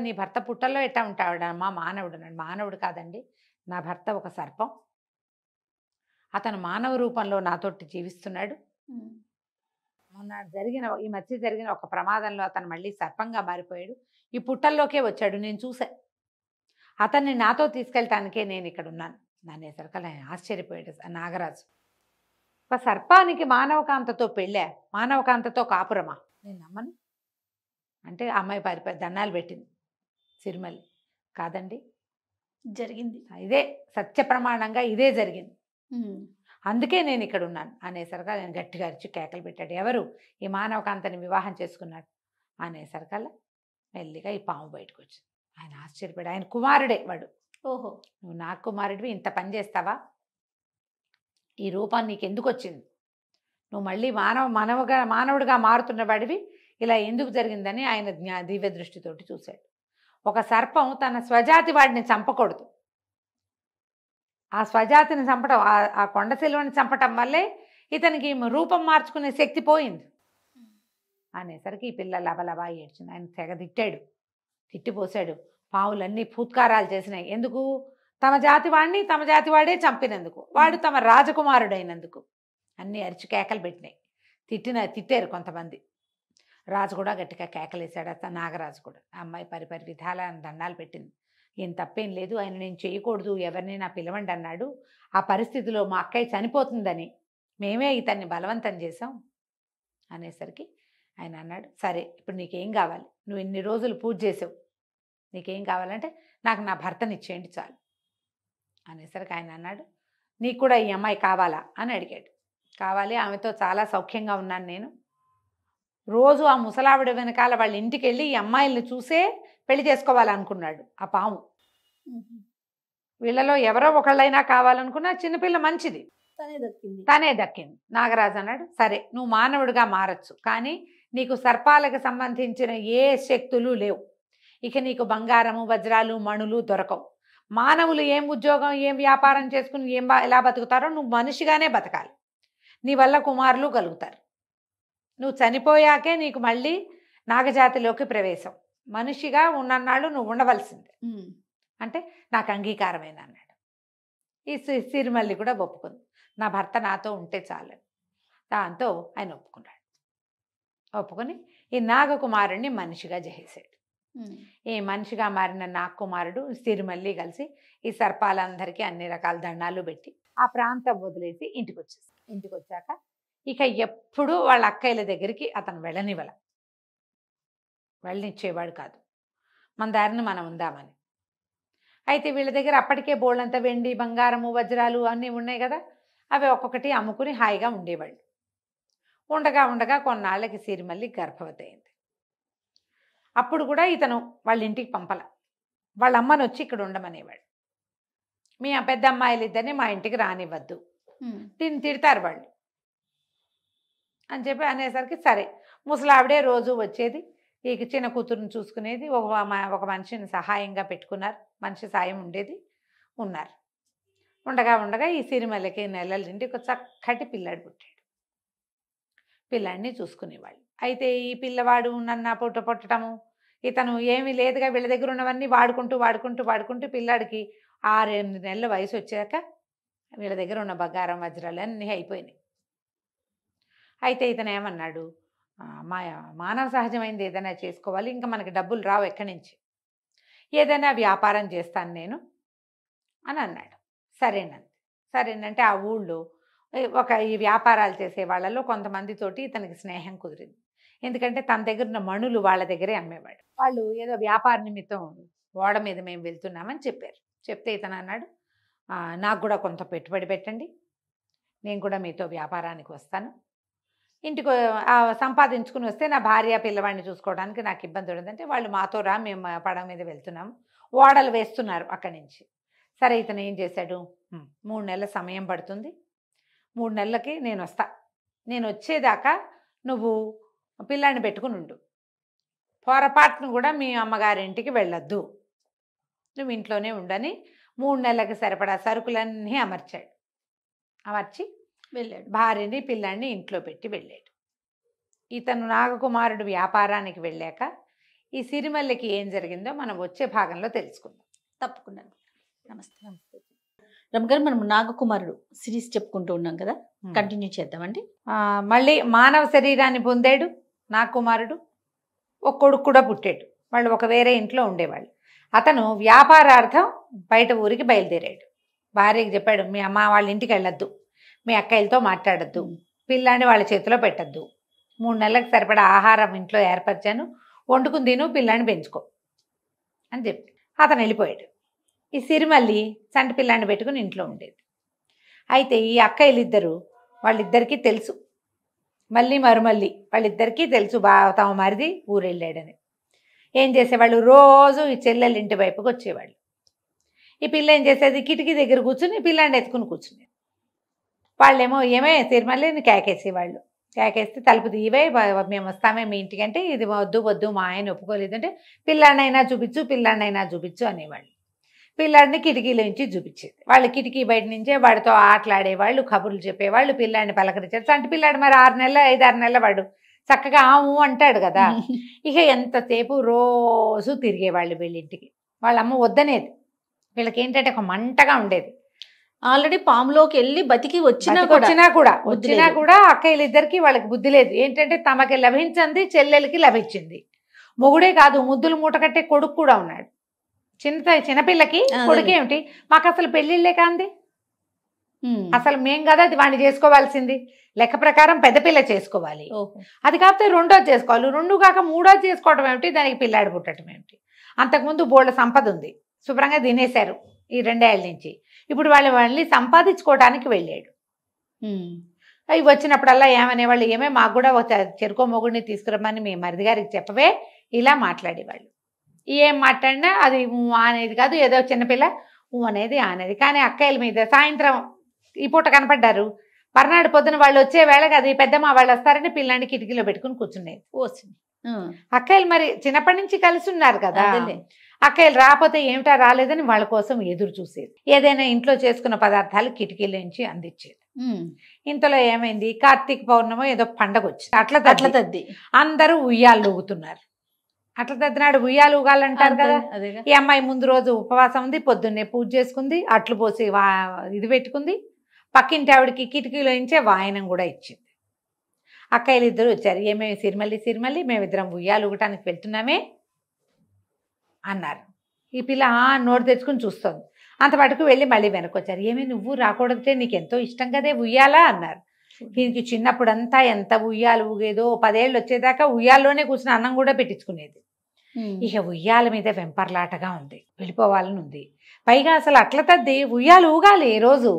నీ భర్త పుట్టల్లో ఎట్టా ఉంటాడమ్మా, మానవుడు అన్నాడు. మానవుడు కాదండి, నా భర్త ఒక సర్పం, అతను మానవ రూపంలో నాతోటి జీవిస్తున్నాడు. ఈ మధ్య జరిగిన ఒక ప్రమాదంలో అతను మళ్ళీ సర్పంగా మారిపోయాడు, ఈ పుట్టల్లోకే వచ్చాడు, నేను చూసా, అతన్ని నాతో తీసుకెళ్ళటానికే నేను ఇక్కడ ఉన్నాను అనేసరికల్లా ఆశ్చర్యపోయాడు నాగరాజు. ఒక సర్పానికి మానవకాంతతో పెళ్ళా, మానవకాంతతో కాపురమా, నేను నమ్మను అంటే అమ్మాయి దండాలు పెట్టింది. సిరిమల్లి, కాదండి జరిగింది, ఇదే సత్య ప్రమాణంగా ఇదే జరిగింది, అందుకే నేను ఇక్కడ ఉన్నాను అనేసరిగా నేను గట్టిగా అరిచి కేకలు పెట్టాడు. ఎవరు ఈ మానవకాంతని వివాహం చేసుకున్నాడు అనేసరికల్లా మెల్లిగా ఈ పాము బయటకు వచ్చింది. ఆయన ఆశ్చర్యపడి, ఆయన కుమారుడే వాడు. ఓహో, నువ్వు నా కుమారుడివి, ఇంత పని చేస్తావా, ఈ రూపం నీకు ఎందుకు వచ్చింది, నువ్వు మళ్ళీ మానవుడిగా మారుతున్న వాడివి, ఇలా ఎందుకు జరిగిందని ఆయన దివ్య దృష్టితోటి చూశాడు. ఒక సర్పం తన స్వజాతి వాడిని చంపకూడదు, ఆ స్వజాతిని చంపటం, ఆ కొండ శిలువని చంపటం వల్లే ఇతనికి రూపం మార్చుకునే శక్తి పోయింది అనేసరికి ఈ పిల్ల లబలబా ఏడ్చింది. ఆయన తెగ తిట్టిపోసాడు. పావులన్నీ ఫూత్కారాలు చేసినాయి. ఎందుకు, తమ జాతి వాడే చంపినందుకు, వాడు తమ రాజకుమారుడైనందుకు అన్నీ అరిచి కేకలు పెట్టినాయి. తిట్టారు కొంతమంది. రాజు కూడా గట్టిగా కేకలేశాడు, అతను నాగరాజు కూడా. ఆ అమ్మాయి పరిపరి విధాల దండాలు పెట్టింది. ఏం తప్పేం లేదు, ఆయన నేను చేయకూడదు, ఎవరినైనా పిలవండి అన్నాడు, ఆ పరిస్థితిలో మా అక్కయ్య చనిపోతుందని మేమే ఇతన్ని బలవంతం చేసాం అనేసరికి ఆయన అన్నాడు, సరే ఇప్పుడు నీకేం కావాలి, నువ్వు ఇన్ని రోజులు పూజ చేసావు, నీకేం కావాలంటే నాకు నా భర్తని ఇచ్చేయండి చాలు అనేసరికి ఆయన అన్నాడు, నీకు కూడా ఈ అమ్మాయి కావాలా అని అడిగాడు. కావాలి, ఆమెతో చాలా సౌఖ్యంగా ఉన్నాను నేను, రోజు ఆ ముసలావిడ వెనకాల వాళ్ళ ఇంటికి వెళ్ళి ఈ అమ్మాయిల్ని చూసే పెళ్లి చేసుకోవాలనుకున్నాడు ఆ పాము. వీళ్ళలో ఎవరో ఒకళ్ళైనా కావాలనుకున్నా, చిన్నపిల్ల మంచిది, తనే దక్కింది. నాగరాజు అన్నాడు, సరే నువ్వు మానవుడిగా మారచ్చు, కానీ నీకు సర్పాలకు సంబంధించిన ఏ శక్తులు లేవు, ఇక నీకు బంగారము వజ్రాలు మణులు దొరకవు. మానవులు ఏం ఉద్యోగం ఏం వ్యాపారం చేసుకుని ఎలా బతుకుతారో నువ్వు మనిషిగానే బతకాలి, నీ వల్ల కుమారులు కలుగుతారు, నువ్వు చనిపోయాకే నీకు మళ్ళీ నాగజాతిలోకి ప్రవేశం, మనిషిగా ఉన్నన్నాళ్ళు నువ్వు ఉండవలసిందే అంటే నాకు అంగీకారమైన అన్నాడు. ఈ సిరిమల్లి కూడా ఒప్పుకుంది, నా భర్త నాతో ఉంటే చాలని. దాంతో ఆయన ఒప్పుకొని ఈ నాగకుమారుణ్ణి మనిషిగా చేసేసాడు. ఈ మనిషిగా మారిన నాగకుమారుడు సిరిమల్లి కలిసి ఈ సర్పాలందరికీ అన్ని రకాల దండాలు పెట్టి ఆ ప్రాంతం వదిలేసి ఇంటికి వచ్చాక ఇక ఎప్పుడూ వాళ్ళ అక్కయ్యల దగ్గరికి అతను వెళ్ళనిచ్చేవాడు కాదు, మన దారిని మనం ఉందామని. అయితే వీళ్ళ దగ్గర అప్పటికే బోళ్ళంత వెండి బంగారము వజ్రాలు అన్నీ ఉన్నాయి కదా, అవి ఒక్కొక్కటి అమ్ముకుని హాయిగా ఉండేవాళ్ళు. ఉండగా కొన్నాళ్ళకి సిరిమల్లి గర్భవతి అయింది. అప్పుడు కూడా ఇతను వాళ్ళ ఇంటికి పంపల, వాళ్ళ అమ్మని వచ్చి ఇక్కడ ఉండమనేవాడు. మీ పెద్ద అమ్మాయిలు ఇద్దరిని మా ఇంటికి రానివ్వద్దు, దీన్ని తిడతారు వాళ్ళు అని చెప్పి అనేసరికి సరే ముసలావిడే రోజు వచ్చేది, ఈ చిన్న కూతురుని చూసుకునేది, ఒక మనిషిని సహాయంగా పెట్టుకున్నారు, మనిషి సాయం ఉన్నారు. ఉండగా ఈ సిరిమల్లికి నెలల నుండి ఒక చక్కటి పిల్లాడు పుట్టాడు. పిల్లాడిని చూసుకునేవాళ్ళు. అయితే ఈ పిల్లవాడు నన్న పుట్టటము, ఇతను ఏమీ లేదుగా వీళ్ళ దగ్గర ఉన్నవన్నీ వాడుకుంటూ పిల్లాడికి 6-8 నెలల వయసు వచ్చాక వీళ్ళ దగ్గర ఉన్న బంగారం వజ్రాలు అన్నీ అయిపోయినాయి. అయితే ఇతను ఏమన్నాడు, మానవ సహజమైంది ఏదైనా చేసుకోవాలి, ఇంకా మనకి డబ్బులు రావు ఎక్కడి నుంచి, ఏదైనా వ్యాపారం చేస్తాను నేను అని అన్నాడు. సరేనంటే ఆ ఊళ్ళో ఈ వ్యాపారాలు చేసే వాళ్ళలో కొంతమందితోటి ఇతనికి స్నేహం కుదిరింది. ఎందుకంటే తన దగ్గర ఉన్న మణులు వాళ్ళ దగ్గరే అమ్మేవాడు. వాళ్ళు ఏదో వ్యాపార నిమిత్తం ఓడ మీద మేము వెళ్తున్నామని చెప్పారు. చెప్తే ఇతను అన్నాడు, నాకు కూడా కొంత పెట్టుబడి పెట్టండి, నేను కూడా మీతో వ్యాపారానికి వస్తాను, ఇంటికి సంపాదించుకుని వస్తే నా భార్య పిల్లవాడిని చూసుకోవడానికి నాకు ఇబ్బంది ఉండదంటే, వాళ్ళు మాతో రా, మేము పడవ మీద వెళ్తున్నాము, ఓడలు వేస్తున్నారు అక్కడి నుంచి. సరే ఇతను ఏం చేశాడు, 3 నెలల సమయం పడుతుంది, 3 నెలలకి నేను వస్తా, నేను వచ్చేదాకా నువ్వు పిల్లాన్ని పెట్టుకుని ఉండు, పొరపాటును కూడా మీ అమ్మగారింటికి వెళ్ళొద్దు, నువ్వు ఇంట్లోనే ఉండని 3 నెలలకు సరిపడా సరుకులన్నీ అమర్చాడు. అమర్చి వెళ్ళాడు. భార్యని పిల్లాన్ని ఇంట్లో పెట్టి వెళ్ళాడు. ఇతను నాగకుమారుడు వ్యాపారానికి వెళ్ళాక ఈ సిరిమల్లెకి ఏం జరిగిందో మనం వచ్చే భాగంలో తెలుసుకుందాం. తప్పకుండా. నమస్తే. నమస్తే రమగారు, మనం నాగకుమారుడు సిరీస్ చెప్పుకుంటూ ఉన్నాం కదా, కంటిన్యూ చేద్దామండి. మళ్ళీ మానవ శరీరాన్ని పొందాడు నాగకుమారుడు. ఒక కొడుకు కూడా పుట్టాడు. వాళ్ళు ఒక వేరే ఇంట్లో ఉండేవాళ్ళు. అతను వ్యాపారార్థం బయట ఊరికి బయలుదేరాడు. భార్యకి చెప్పాడు, మీ అమ్మ వాళ్ళ ఇంటికి వెళ్ళొద్దు, మీ అక్కయ్యలతో మాట్లాడద్దు, పిల్లాన్ని వాళ్ళ చేతిలో పెట్టద్దు, 3 నెలలకు సరిపడా ఆహారం ఇంట్లో ఏర్పరిచాను, వండుకుని తిను, పిల్లాన్ని పెంచుకో అని చెప్పి అతను వెళ్ళిపోయాడు. ఈ సిరిమల్లి చంటి పిల్లాన్ని పెట్టుకుని ఇంట్లో ఉండేది. అయితే ఈ అక్కయ్యలిద్దరూ, వాళ్ళిద్దరికీ తెలుసు, మళ్ళీ మరుమల్లి వాళ్ళిద్దరికీ తెలుసు తమ మరిది ఊరెళ్ళాడని. ఏం చేసేవాళ్ళు, రోజు ఈ చెల్లెళ్ళ ఇంటి వైపుకి వచ్చేవాళ్ళు. ఈ పిల్ల ఏం చేసేది, కిటికీ దగ్గర కూర్చుని పిల్లాన్ని ఎత్తుకుని కూర్చునేది. వాళ్ళేమో ఏమే సిరిమల్లిని కేకేసేవాళ్ళు. కేకేస్తే తలుపు తీవే, మేము వస్తామే మీ ఇంటికి అంటే, ఇది వద్దు వద్దు మా ఆయన ఒప్పుకోలేదు అంటే, పిల్లాడినైనా చూపించు, పిల్లాడినైనా చూపించు అనేవాళ్ళు. పిల్లాడిని కిటికీలో నుంచి చూపించేది. వాళ్ళు కిటికీ బయట నుంచే వాడితో ఆటలాడేవాళ్ళు, కబుర్లు చెప్పేవాళ్ళు, పిల్లాడిని పలకరించారు. అంటే పిల్లాడు మరి 6 నెలలు 5-6 నెలల వాడు చక్కగా ఆము అంటాడు కదా. ఇక ఎంతసేపు రోజు తిరిగేవాళ్ళు వీళ్ళింటికి. వాళ్ళమ్మ వద్దనేది. వీళ్ళకి ఏంటంటే ఒక మంటగా ఉండేది. ఆల్రెడీ పాములోకి వెళ్ళి బతికి వచ్చినా కూడా అక్కయ్యలిద్దరికి వాళ్ళకి బుద్ధి లేదు. ఏంటంటే తమకి లభించింది చెల్లెలకి లభించింది. మొగుడే కాదు, ముద్దులు మూట కట్టే కొడుకు కూడా ఉన్నాడు. చిన్నపిల్లకి కొడుకేమిటి, మాకు అసలు పెళ్ళిళ్ళే కాంది, అసలు మేం కదా అది వాడిని చేసుకోవాల్సింది. లెక్క ప్రకారం పెద్ద పిల్ల చేసుకోవాలి, అది కాకపోతే 2వ చేసుకోవాలి, 2 కాక 3వ చేసుకోవటం ఏమిటి, దానికి పిల్లాడు పుట్టడం ఏమిటి. అంతకుముందు బోళ్ళ సంపద ఉంది, శుభ్రంగా తినేశారు ఈ 2 ఏళ్ళ నుంచి. ఇప్పుడు వాళ్ళు మళ్ళీ సంపాదించుకోవడానికి వెళ్ళాడు. అవి వచ్చినప్పుడల్లా ఏమనేవాళ్ళు, ఏమే మాకు కూడా ఒక చెరుకో మొగుడిని తీసుకురమ్మని మీ మరిది గారికి చెప్పవే, ఇలా మాట్లాడేవాళ్ళు. ఏం మాట్లాడినా అది అనేది కాదు, ఏదో చిన్నపిల్ల అనేది అనేది. కానీ అక్కయ్యల మీద సాయంత్రం ఈ పూట కనపడ్డారు, మర్నాడు పొద్దున వాళ్ళు వచ్చే వేళకి అది పెద్దమ్మ వాళ్ళు వస్తారని పిల్లాన్ని కిటికీలో పెట్టుకుని కూర్చునేది. అక్కయ్యలు మరి చిన్నప్పటి నుంచి కలిసి ఉన్నారు కదా, అక్కయ్యలు రాకపోతే ఏమిటా రాలేదని వాళ్ళ కోసం ఎదురు చూసేది. ఏదైనా ఇంట్లో చేసుకున్న పదార్థాలు కిటికీల నుంచి అందించేది. ఇంతలో ఏమైంది, కార్తీక పౌర్ణమో ఏదో పండగ వచ్చింది, అట్ల తద్ది అందరూ ఉయ్యాలు ఊగుతున్నారు. అట్ల తద్దినాడు ఉయ్యాలు ఊగాలంటారు కదా. ఈ అమ్మాయి ముందు రోజు ఉపవాసం ఉంది, పొద్దున్నే పూజ చేసుకుంది, అట్లు పోసి ఇది పెట్టుకుంది, పక్కింటి ఆవిడకి కిటికీలో నుంచే వాయనం కూడా ఇచ్చింది. అక్కయ్యలు ఇద్దరు వచ్చారు, ఏమేమి సిరిమల్లి మేమిద్దరం ఉయ్యాలు ఊగటానికి వెళ్తున్నామే అన్నారు. ఈ పిల్ల నోరు తెచ్చుకుని చూస్తోంది. అంతపాటుకు వెళ్ళి మళ్ళీ వెనక్కి వచ్చారు. ఏమి నువ్వు రాకూడదంటే నీకు ఎంతో ఇష్టం కదే ఉయ్యాలా అన్నారు. దీనికి చిన్నప్పుడంతా ఎంత ఉయ్యాలు ఊగేదో, 10 ఏళ్ళు వచ్చేదాకా ఉయ్యాల్లోనే కూర్చుని అన్నం కూడా పెట్టించుకునేది. ఇక ఉయ్యాల మీద వెంపర్లాటగా ఉంది, వెళ్ళిపోవాలని ఉంది. పైగా అసలు అట్ల తద్ది ఉయ్యాలు ఊగాలి రోజు.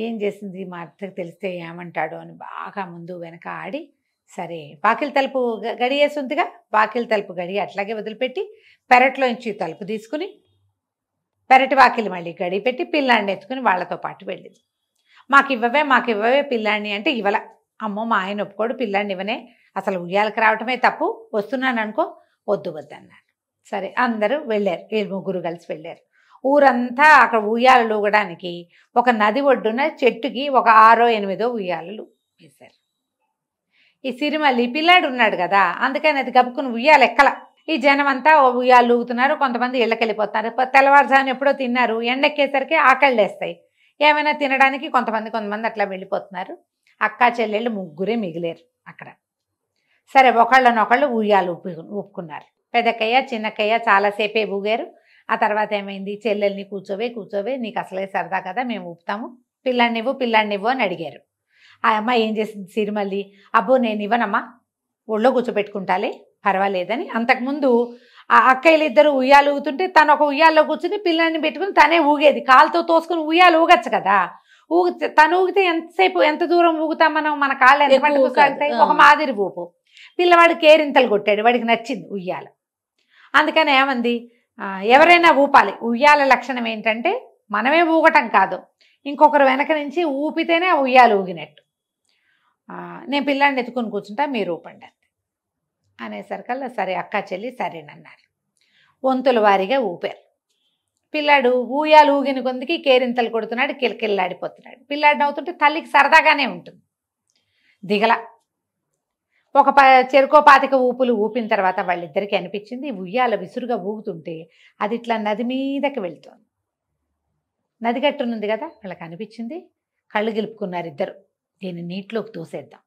ఏం చేసింది, మా అత్తకి తెలిస్తే ఏమంటాడో అని బాగా ముందు వెనక ఆడి, సరే వాకిలి తలుపు గడియేసి ఉందిగా, వాకిలి తలుపు గడి అట్లాగే వదిలిపెట్టి పెరట్లోంచి తలుపు తీసుకుని పెరటి వాకిలి మళ్ళీ గడి పెట్టి పిల్లాడిని ఎత్తుకుని వాళ్ళతో పాటు వెళ్ళింది. మాకు ఇవ్వవే పిల్లాడిని అంటే ఇవ్వల. అమ్మో మా ఆయన ఒప్పుకోడు, పిల్లాడిని ఇవ్వనే, అసలు ఉయ్యాలకు రావటమే తప్పు, వస్తున్నాను అనుకో, వద్దు అన్నారు. సరే అందరూ వెళ్ళారు, వీళ్ళు 3 కలిసి వెళ్ళారు. ఊరంతా అక్కడ ఉయ్యాలలు ఊగడానికి ఒక నది ఒడ్డున చెట్టుకి ఒక 6-8 ఉయ్యాలలు వేశారు. ఈ సిరిమల్లి పిల్లాడు ఉన్నాడు కదా, అందుకని అది గబుక్కుని ఉయ్యాలు ఎక్కల. ఈ జనం అంతా ఉయ్యాలు ఊగుతున్నారు, కొంతమంది ఇళ్ళకి వెళ్ళిపోతున్నారు. తెల్లవారుజామున ఎప్పుడో తిన్నారు, ఎండెక్కేసరికి ఆకళ్ళేస్తాయి, ఏమైనా తినడానికి కొంతమంది అట్లా వెళ్ళిపోతున్నారు. అక్క చెల్లెళ్ళు 3 మిగిలేరు అక్కడ. సరే ఒకళ్ళనొకళ్ళు ఉయ్యాలు ఊపుకున్నారు. పెద్దక్కయ్య చిన్నక్కయ్య చాలాసేపే ఊగారు. ఆ తర్వాత ఏమైంది, చెల్లెల్ని కూర్చోవే నీకు అసలే సరదా కదా, మేము ఊపుతాము, పిల్లాడినివ్వు అని అడిగారు. ఆ అమ్మాయి ఏం చేసింది సిరిమల్లి, అబ్బో నేను ఇవ్వనమ్మా, ఒళ్ళో కూర్చోబెట్టుకుంటాలే పర్వాలేదని. అంతకుముందు ఆ అక్కయ్యలు ఇద్దరు ఉయ్యాలు ఊగుతుంటే తను ఒక ఉయ్యాల్లో కూర్చుని పిల్లాన్ని పెట్టుకుని తనే ఊగేది. కాలుతో తోసుకుని ఉయ్యాలు ఊగచ్చు కదా, ఊగితే తను ఊగితే ఎంతసేపు ఎంత దూరం ఊగుతాం మనం, మన కాళ్ళు ఎంత మట్టుకు సాగుతాయి, ఒక మాదిరి ఊపు. పిల్లవాడు కేరింతలు కొట్టాడు, వాడికి నచ్చింది ఉయ్యాల. అందుకని ఏమంది, ఎవరైనా ఊపాలి. ఉయ్యాల లక్షణం ఏంటంటే మనమే ఊగటం కాదు, ఇంకొకరు వెనక నుంచి ఊపితేనే ఆ ఉయ్యాలు ఊగినట్టు. నేను పిల్లాడిని ఎత్తుకుని కూర్చుంటా, మీరు ఊపండి అంతే అనేసరికల్లా సరే అక్క చెల్లి సరేనన్నారు. వంతుల వారీగా ఊపారు. పిల్లాడు ఊయాలు ఊగిన కొందికి కేరింతలు కొడుతున్నాడు, కిలకిల్లాడిపోతున్నాడు. పిల్లాడు నవ్వుతుంటే తల్లికి సరదాగానే ఉంటుంది, దిగల. ఒక చెరుకో పాతిక ఊపులు ఊపిన తర్వాత వాళ్ళిద్దరికీ అనిపించింది ఉయ్యాల విసురుగా ఊగుతుంటే అది ఇట్లా నది మీదకి వెళ్తోంది. నది గట్టునుంది కదా, వాళ్ళకి అనిపించింది. కళ్ళు గెలుపుకున్నారు ఇద్దరు, దీన్ని నీటిలోకి తోసేద్దాం.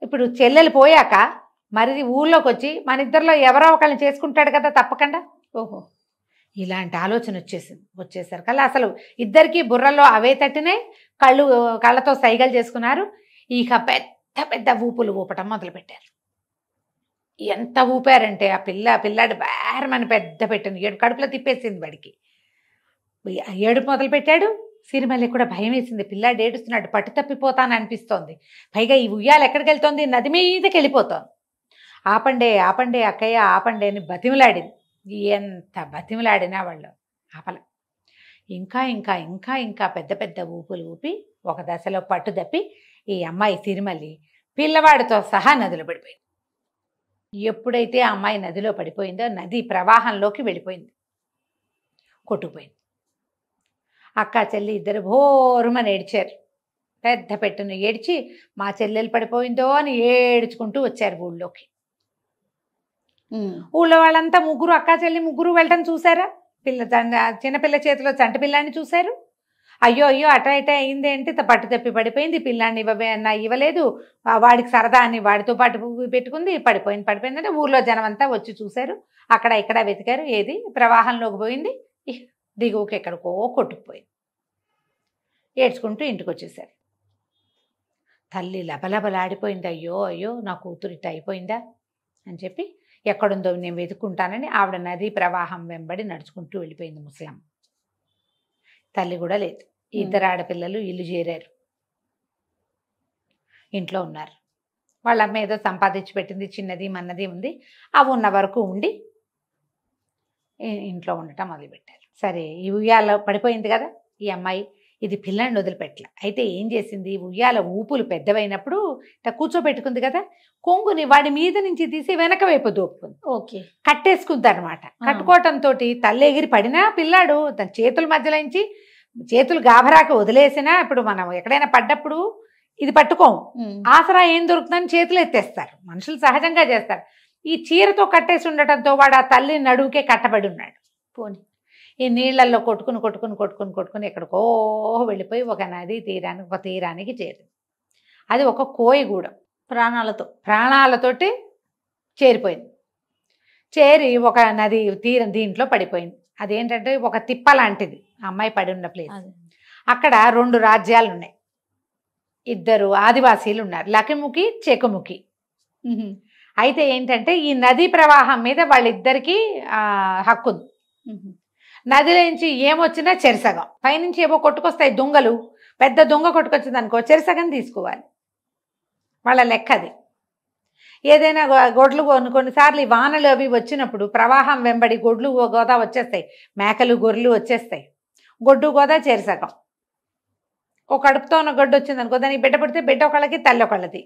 ఇప్పుడు చెల్లెలు పోయాక మరిది ఊళ్ళోకి వచ్చి మన ఇద్దరిలో ఎవరో ఒకళ్ళని చేసుకుంటాడు కదా తప్పకుండా. ఓహో, ఇలాంటి ఆలోచన వచ్చేసరికల్లా అసలు ఇద్దరికి బుర్రలో అవే తట్టినాయి. కళ్ళతో సైగలు చేసుకున్నారు. ఇక పెద్ద పెద్ద ఊపులు ఊపటం మొదలుపెట్టారు. ఎంత ఊపారంటే ఆ పిల్లాడు బేరమని పెద్ద పెట్టింది, ఏడు కడుపులో తిప్పేసింది వాడికి. ఏడుపు మొదలు పెట్టాడు. సిరిమల్లి కూడా భయం వేసింది, పిల్లాడు ఏడుస్తున్నాడు, పట్టు తప్పిపోతాను అనిపిస్తోంది. పైగా ఈ ఉయ్యాలు ఎక్కడికి వెళ్తోంది, నది మీదకి వెళ్ళిపోతోంది. ఆపండే ఆపండే అక్కయ్య ఆపండే అని బతిమలాడింది. ఎంత బతిమలాడినా వాళ్ళు ఆపల. ఇంకా ఇంకా ఇంకా ఇంకా పెద్ద పెద్ద ఊపులు ఊపి ఒక దశలో పట్టు తప్పి ఈ అమ్మాయి సిరిమల్లి పిల్లవాడితో సహా నదిలో పడిపోయింది. ఎప్పుడైతే ఆ అమ్మాయి నదిలో పడిపోయిందో నది ప్రవాహంలోకి వెళ్ళిపోయింది, కొట్టుకుపోయింది. అక్క చెల్లి ఇద్దరు భోరుమని ఏడ్చారు. పెద్ద పెట్టును ఏడ్చి మా చెల్లెలు పడిపోయిందో అని ఏడ్చుకుంటూ వచ్చారు ఊళ్ళోకి. ఊళ్ళో వాళ్ళంతా ముగ్గురు అక్క చెల్లి ముగ్గురు వెళ్ళటం చూసారా. చిన్నపిల్ల చేతిలో చంటి పిల్లాన్ని చూశారు. అయ్యో అయ్యో అట ఇట అయింది ఏంటి, పట్టు తప్పి పడిపోయింది, పిల్లాన్ని అన్న ఇవ్వలేదు, వాడికి సరదా అని వాడితో పాటు పెట్టుకుంది, పడిపోయిందంటే ఊర్లో జనం అంతా వచ్చి చూశారు. అక్కడ ఇక్కడ వెతికారు, ఏది ప్రవాహంలోకి పోయింది, దిగువకి ఎక్కడికో కొట్టుకుపోయింది. ఏడ్చుకుంటూ ఇంటికి వచ్చేసారు. తల్లి లబలబలాడిపోయింది. అయ్యో అయ్యో నా కూతురు ఇట్ట అయిపోయిందా అని చెప్పి ఎక్కడుందో నేను వెతుక్కుంటానని ఆవిడ నదీ ప్రవాహం వెంబడి నడుచుకుంటూ వెళ్ళిపోయింది. ముసలమ్మ తల్లి కూడా లేదు. ఇద్దరు ఆడపిల్లలు ఇల్లు చేరారు, ఇంట్లో ఉన్నారు. వాళ్ళ అమ్మ ఏదో సంపాదించి పెట్టింది, చిన్నది మన్నది ఉంది, అవి ఉన్న వరకు ఉండి ఇంట్లో ఉండటం మొదలుపెట్టారు. సరే ఈ ఉయ్యాల పడిపోయింది కదా ఈ అమ్మాయి, ఇది పిల్లాన్ని వదిలిపెట్టలే. అయితే ఏం చేసింది, ఉయ్యాల ఊపులు పెద్దవైనప్పుడు ఇట్లా కూర్చోబెట్టుకుంది కదా, కొంగుని వాడి మీద నుంచి తీసి వెనక వైపు దోపుకుంది. ఓకే, కట్టేసుకుంది అనమాట. కట్టుకోవటంతో తల్లి ఎగిరి పడినా పిల్లాడు తన చేతుల మధ్యలోంచి చేతులు గాభరాకి వదిలేసినా, ఇప్పుడు మనం ఎక్కడైనా పడ్డప్పుడు ఇది పట్టుకోము, ఆసరా ఏం దొరుకుతుందని చేతులు ఎత్తేస్తారు, మనుషులు సహజంగా చేస్తారు. ఈ చీరతో కట్టేసి ఉండటంతో వాడు ఆ తల్లి నడువుకే కట్టబడి ఉన్నాడు. పోని ఈ నీళ్లలో కొట్టుకుని కొట్టుకుని కొట్టుకుని కొట్టుకుని ఎక్కడికో వెళ్ళిపోయి ఒక నది తీరానికి చేరింది. అది ఒక కోయిగూడెం, ప్రాణాలతోటి చేరిపోయింది. చేరి ఒక నది తీరం దీంట్లో పడిపోయింది. అదేంటంటే ఒక తిప్ప లాంటిది అమ్మాయి పడి ఉన్న ప్లేస్. అక్కడ 2 రాజ్యాలు ఉన్నాయి, ఇద్దరు ఆదివాసీలు ఉన్నారు, లకిముఖి చెకుముఖి. అయితే ఏంటంటే ఈ నదీ ప్రవాహం మీద వాళ్ళిద్దరికీ హక్కు ఉంది. నదిలోంచి ఏమొచ్చినా చెరసగం, పైనుంచి ఏవో కొట్టుకొస్తాయి దొంగలు, పెద్ద దొంగ కొట్టుకొచ్చింది అనుకో చెరసగం తీసుకోవాలి, వాళ్ళ లెక్క అది. ఏదైనా గొడ్లు కొన్నిసార్లు ఈ వానలు అవి వచ్చినప్పుడు ప్రవాహం వెంబడి గొడ్లు గోదా వచ్చేస్తాయి, మేకలు గొర్రెలు వచ్చేస్తాయి, గొడ్డు గోదా చెరసగం. ఒక కడుపుతో ఉన్న గొడ్డు వచ్చింది అనుకో, దానికి బిడ్డ పడితే బిడ్డ ఒకళ్ళకి తల్లి ఒకళ్ళది.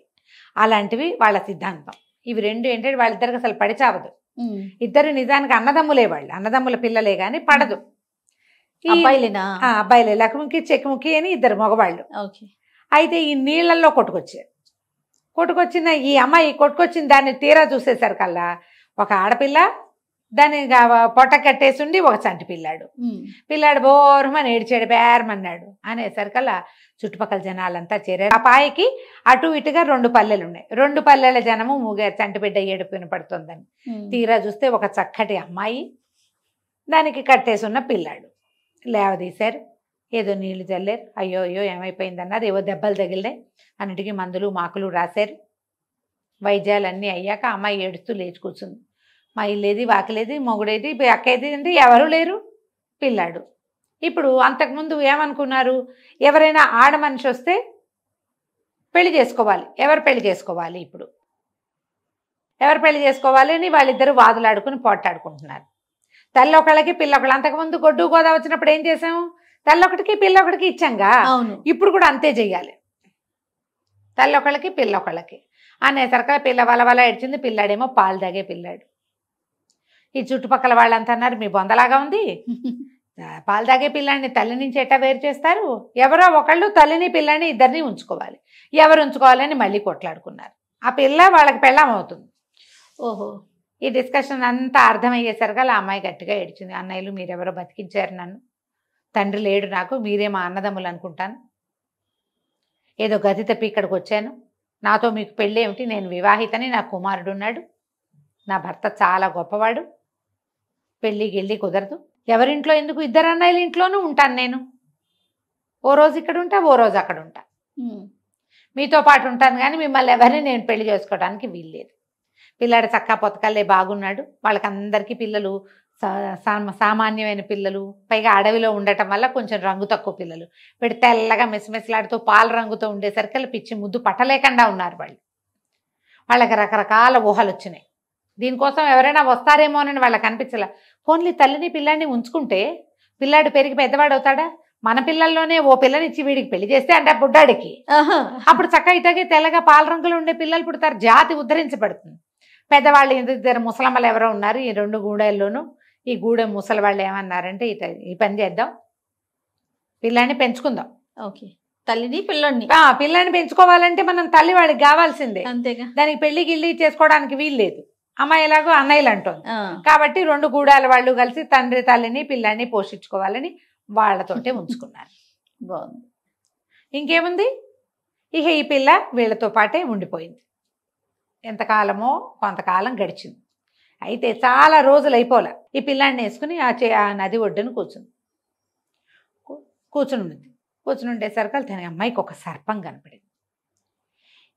అలాంటివి వాళ్ళ సిద్ధాంతం. ఇవి రెండు ఏంటంటే వాళ్ళిద్దరికి అసలు పడి చావదు. ఇద్దరు నిజానికి అన్నదమ్ములే, వాళ్ళు అన్నదమ్ముల పిల్లలే కానీ పడదు. అబ్బాయిలే, లకుముఖి చెక్కుముఖి అని ఇద్దరు మగవాళ్ళు. అయితే ఈ నీళ్లలో కొట్టుకొచ్చిన ఈ అమ్మాయి కొట్టుకొచ్చిన దాన్ని తీరా చూసేసరికల్లా ఒక ఆడపిల్ల, దాన్ని పొట్ట కట్టేసి ఉండి ఒక చంటి పిల్లాడు బోరమని ఏడ్చాడు, బేరమన్నాడు. అనేసరికల్లా చుట్టుపక్కల జనాలంతా చేరారు. ఆ పాయకి అటు ఇటుగా 2 పల్లెలు ఉన్నాయి. 2 పల్లెల జనము చంటి బిడ్డ ఏడుపు వినపడుతుందని తీరా చూస్తే ఒక చక్కటి అమ్మాయి, దానికి కట్టేసి ఉన్న పిల్లాడు. లేవదీశారు, ఏదో నీళ్లు చల్లారు, అయ్యో అయ్యో ఏమైపోయిందన్నారు, ఏవో దెబ్బలు తగిలినాయి, అన్నిటికీ మందులు మాకులు రాశారు. వైద్యాలన్నీ అయ్యాక అమ్మాయి ఏడుస్తూ లేచి కూర్చుంది. మా ఇల్లేది వాకిలేది మొగుడేది అక్కేది అంటే ఎవరూ లేరు, పిల్లాడు. ఇప్పుడు అంతకుముందు ఏమనుకున్నారు, ఎవరైనా ఆడ మనిషి వస్తే పెళ్లి చేసుకోవాలి, ఎవరు పెళ్లి చేసుకోవాలి, ఇప్పుడు ఎవరు పెళ్లి చేసుకోవాలి అని వాళ్ళిద్దరూ వాదులాడుకుని పోట్లాడుకుంటున్నారు. తల్లి ఒకళ్ళకి పిల్ల ఒకళ్ళు. అంతకుముందు గొడ్డు గోదా వచ్చినప్పుడు ఏం చేసాము, తల్లి ఒకటికి పిల్ల ఒకటికి ఇచ్చాంగా, ఇప్పుడు కూడా అంతే చెయ్యాలి. తల్లి ఒకళ్ళకి పిల్ల ఒకళ్ళకి అనేసరికి పిల్ల వల ఏడ్చింది, పిల్లాడేమో పాలు తాగే పిల్లాడు. ఈ చుట్టుపక్కల వాళ్ళంతా అన్నారు, మీ బొందలాగా ఉంది, పాలు తాగే పిల్లాడిని తల్లి నుంచి ఎట్టా వేరు చేస్తారు, ఎవరో ఒకళ్ళు తల్లిని పిల్లాడిని ఇద్దరిని ఉంచుకోవాలి, ఎవరు ఉంచుకోవాలని మళ్ళీ కొట్లాడుకున్నారు. ఆ పిల్ల వాళ్ళకి పెళ్ళాం అవుతుంది. ఓహో, ఈ డిస్కషన్ అంతా అర్థమయ్యేసరికి ఆ అమ్మాయి గట్టిగా ఏడ్చింది, అన్నయ్యలు మీరెవరో బతికించారు నన్ను, తండ్రి లేడు నాకు, మీరే మా అన్నదమ్ములు అనుకుంటాను, ఏదో గతి తప్పి ఇక్కడికి వచ్చాను, నాతో మీకు పెళ్ళి ఏమిటి, నేను వివాహితని, నా కుమారుడు ఉన్నాడు, నా భర్త చాలా గొప్పవాడు, పెళ్ళి గిళ్ళి కుదరదు, ఎవరింట్లో ఎందుకు, ఇద్దరు అన్నయ్యల ఇంట్లోనూ ఉంటాను నేను, ఓ రోజు ఇక్కడ ఉంటా ఓ రోజు అక్కడ ఉంటా, మీతో పాటు ఉంటాను కానీ మిమ్మల్ని ఎవరిని నేను పెళ్లి చేసుకోవడానికి వీల్లేదు. పిల్లాడు చక్కా పొతకల్లే బాగున్నాడు, వాళ్ళకందరికీ పిల్లలు సామాన్యమైన పిల్లలు, పైగా అడవిలో ఉండటం వల్ల కొంచెం రంగు తక్కువ పిల్లలు, వీడు తెల్లగా మెసిమెసిలాడుతూ పాల రంగుతో ఉండేసరికి పిచ్చి ముద్దు పట్టలేకుండా ఉన్నారు వాళ్ళు. వాళ్ళకి రకరకాల ఊహలు వచ్చినాయి, దీనికోసం ఎవరైనా వస్తారేమోనని వాళ్ళకి అనిపించలే. ఫోన్లీ తల్లిని పిల్లాడిని ఉంచుకుంటే పిల్లాడు పెరిగి పెద్దవాడు అవుతాడా, మన పిల్లల్లోనే ఓ పిల్లనిచ్చి వీడికి పెళ్లి చేస్తే అంటే బుడ్డాడికి అప్పుడు చక్క ఇటగే తెల్లగా పాల రంగులు ఉండే పిల్లలు పుడతారు, జాతి ఉద్ధరించబడుతుంది. పెద్దవాళ్ళు ఇద్దరు ముసలమ్మలు ఎవరో ఉన్నారు ఈ 2 గూడెల్లోనూ, ఈ గూడెం ముసలి వాళ్ళు ఏమన్నారంటే ఈ పని చేద్దాం, పిల్లాన్ని పెంచుకుందాం. ఓకే, తల్లిని పిల్లాడిని పిల్లాన్ని పెంచుకోవాలంటే మనం తల్లి వాడికి కావాల్సిందే, అంతేగా, దానికి పెళ్లి గిల్లి చేసుకోవడానికి వీల్లేదు. అమ్మాయి ఎలాగో అన్నయ్యలు అంటోంది కాబట్టి 2 గూడాల వాళ్ళు కలిసి తండ్రి తల్లిని పిల్లాన్ని పోషించుకోవాలని వాళ్ళతోటే ఉంచుకున్నారు. బాగుంది. ఇంకేముంది, ఇక ఈ పిల్ల వీళ్ళతో పాటే ఉండిపోయింది. ఎంతకాలమో కొంతకాలం గడిచింది. అయితే చాలా రోజులు అయిపోలే, ఈ పిల్లాన్ని వేసుకుని ఆ నది ఒడ్డును కూర్చుని ఉండేసరికి తన అమ్మాయికి ఒక సర్పం కనపడింది.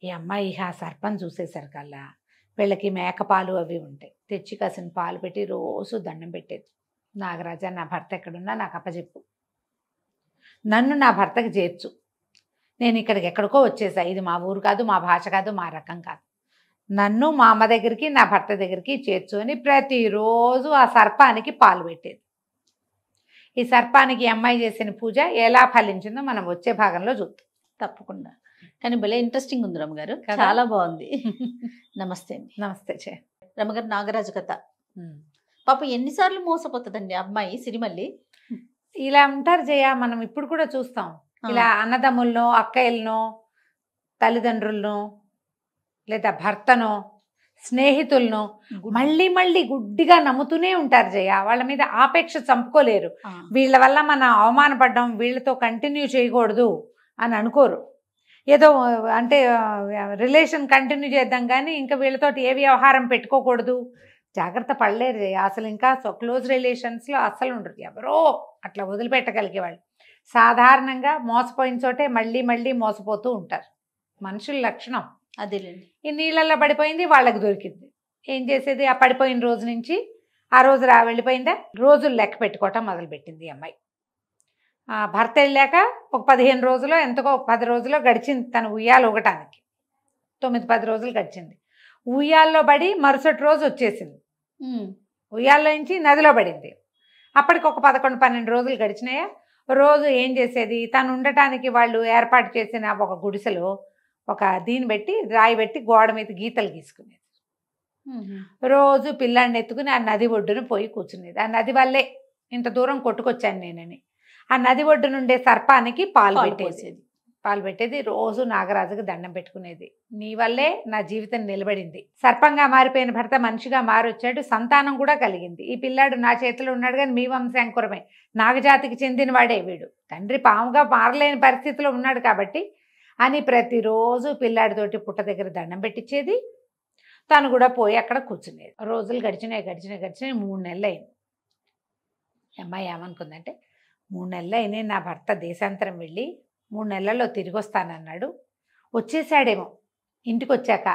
ఈ అమ్మాయి ఆ సర్పం చూసేసరికల్లా వీళ్ళకి మేకపాలు అవి ఉంటాయి, తెచ్చి కాసిన పాలు పెట్టి రోజు దండం పెట్టేది. నాగరాజా, నా భర్త ఎక్కడున్నా నాకు అప్పచెప్పు, నన్ను నా భర్తకి చేర్చు, నేను ఇక్కడికి ఎక్కడికో వచ్చేసా, ఇది మా ఊరు కాదు, మా భాష కాదు, మా రకం కాదు, నన్ను మా అమ్మ దగ్గరికి నా భర్త దగ్గరికి చేర్చు అని ప్రతిరోజు ఆ సర్పానికి పాలు పెట్టేది. ఈ సర్పానికి అమ్మాయి చేసిన పూజ ఎలా ఫలించిందో మనం వచ్చే భాగంలో చూద్దాం. తప్పకుండా, కానీ భలే ఇంట్రెస్టింగ్ ఉంది రమ్మగారు, చాలా బాగుంది. నమస్తే అండి. నమస్తే చే రమ్మగారు, నాగరాజు కథ పాప ఎన్నిసార్లు మోసపోతుందండి అమ్మాయి సిరిమల్లి. ఇలా ఉంటారు జయ, మనం ఇప్పుడు కూడా చూస్తాం, ఇలా అన్నదమ్ములనో అక్కయ్యలనో తల్లిదండ్రులను లేదా భర్తనో స్నేహితులను మళ్ళీ మళ్ళీ గుడ్డిగా నమ్ముతూనే ఉంటారు జయ. వాళ్ళ మీద ఆపేక్ష చంపుకోలేరు, వీళ్ళ వల్ల మనం అవమానపడ్డం, వీళ్ళతో కంటిన్యూ చేయకూడదు అని అనుకోరు. ఏదో అంటే రిలేషన్ కంటిన్యూ చేద్దాం కానీ ఇంకా వీళ్ళతోటి ఏ వ్యవహారం పెట్టుకోకూడదు, జాగ్రత్త పడలేరు జయ. అసలు ఇంకా క్లోజ్ రిలేషన్స్లో అస్సలు ఉండరు, ఎవరో అట్లా వదిలిపెట్టగలిగే వాళ్ళు. సాధారణంగా మోసపోయిన చోటే మళ్ళీ మళ్ళీ మోసపోతూ ఉంటారు, మనుషుల లక్షణం అదేలేండి. ఈ నీళ్ళల్లో పడిపోయింది, వాళ్ళకి దొరికింది, ఏం చేసేది, ఆ పడిపోయిన రోజు నుంచి ఆ రోజు వెళ్ళిపోయిందా, రోజులు లెక్క పెట్టుకోవటం మొదలుపెట్టింది ఈ అమ్మాయి. భర్త వెళ్ళాక ఒక 15 రోజులో ఎంతకో 10 రోజులో గడిచింది తను ఉయ్యాలు ఊగటానికి, 9-10 రోజులు గడిచింది. ఉయ్యాల్లో పడి మరుసటి రోజు వచ్చేసింది, ఉయ్యాల్లో నుంచి నదిలో పడింది. అప్పటికి ఒక 11-12 రోజులు గడిచినాయా. రోజు ఏం చేసేది, తను ఉండటానికి వాళ్ళు ఏర్పాటు చేసిన ఒక గుడిసెలో ఒక దీన్ని పెట్టి రాయి పెట్టి గోడ మీద గీతలు గీసుకునేది. రోజు పిల్లాడిని ఎత్తుకుని ఆ నది ఒడ్డున పోయి కూర్చునేది. ఆ నది వల్లే ఇంత దూరం కొట్టుకొచ్చాను నేనని ఆ నది ఒడ్డు నుండే సర్పానికి పాలు పెట్టేది. రోజు నాగరాజుకి దండం పెట్టుకునేది, నీ వల్లే నా జీవితం నిలబడింది. సర్పంగా మారిపోయిన భర్త మనిషిగా మారొచ్చాడు, సంతానం కూడా కలిగింది. ఈ పిల్లాడు నా చేతిలో ఉన్నాడు కానీ మీ వంశాంకురమే, నాగజాతికి చెందిన వాడే వీడు, తండ్రి పాముగా మారలేని పరిస్థితిలో ఉన్నాడు కాబట్టి అని ప్రతిరోజు పిల్లాడితోటి పుట్ట దగ్గర దండం పెట్టించేది. తను కూడా పోయి అక్కడ కూర్చునేది. రోజులు గడిచినాయి 3 నెలలు అయింది. అమ్మాయి ఏమనుకుందంటే 3 నెలలు అయినాయి నా భర్త దేశాంతరం వెళ్ళి 3 నెలల్లో తిరిగి వస్తానన్నాడు. వచ్చేసాడేమో ఇంటికి వచ్చాక.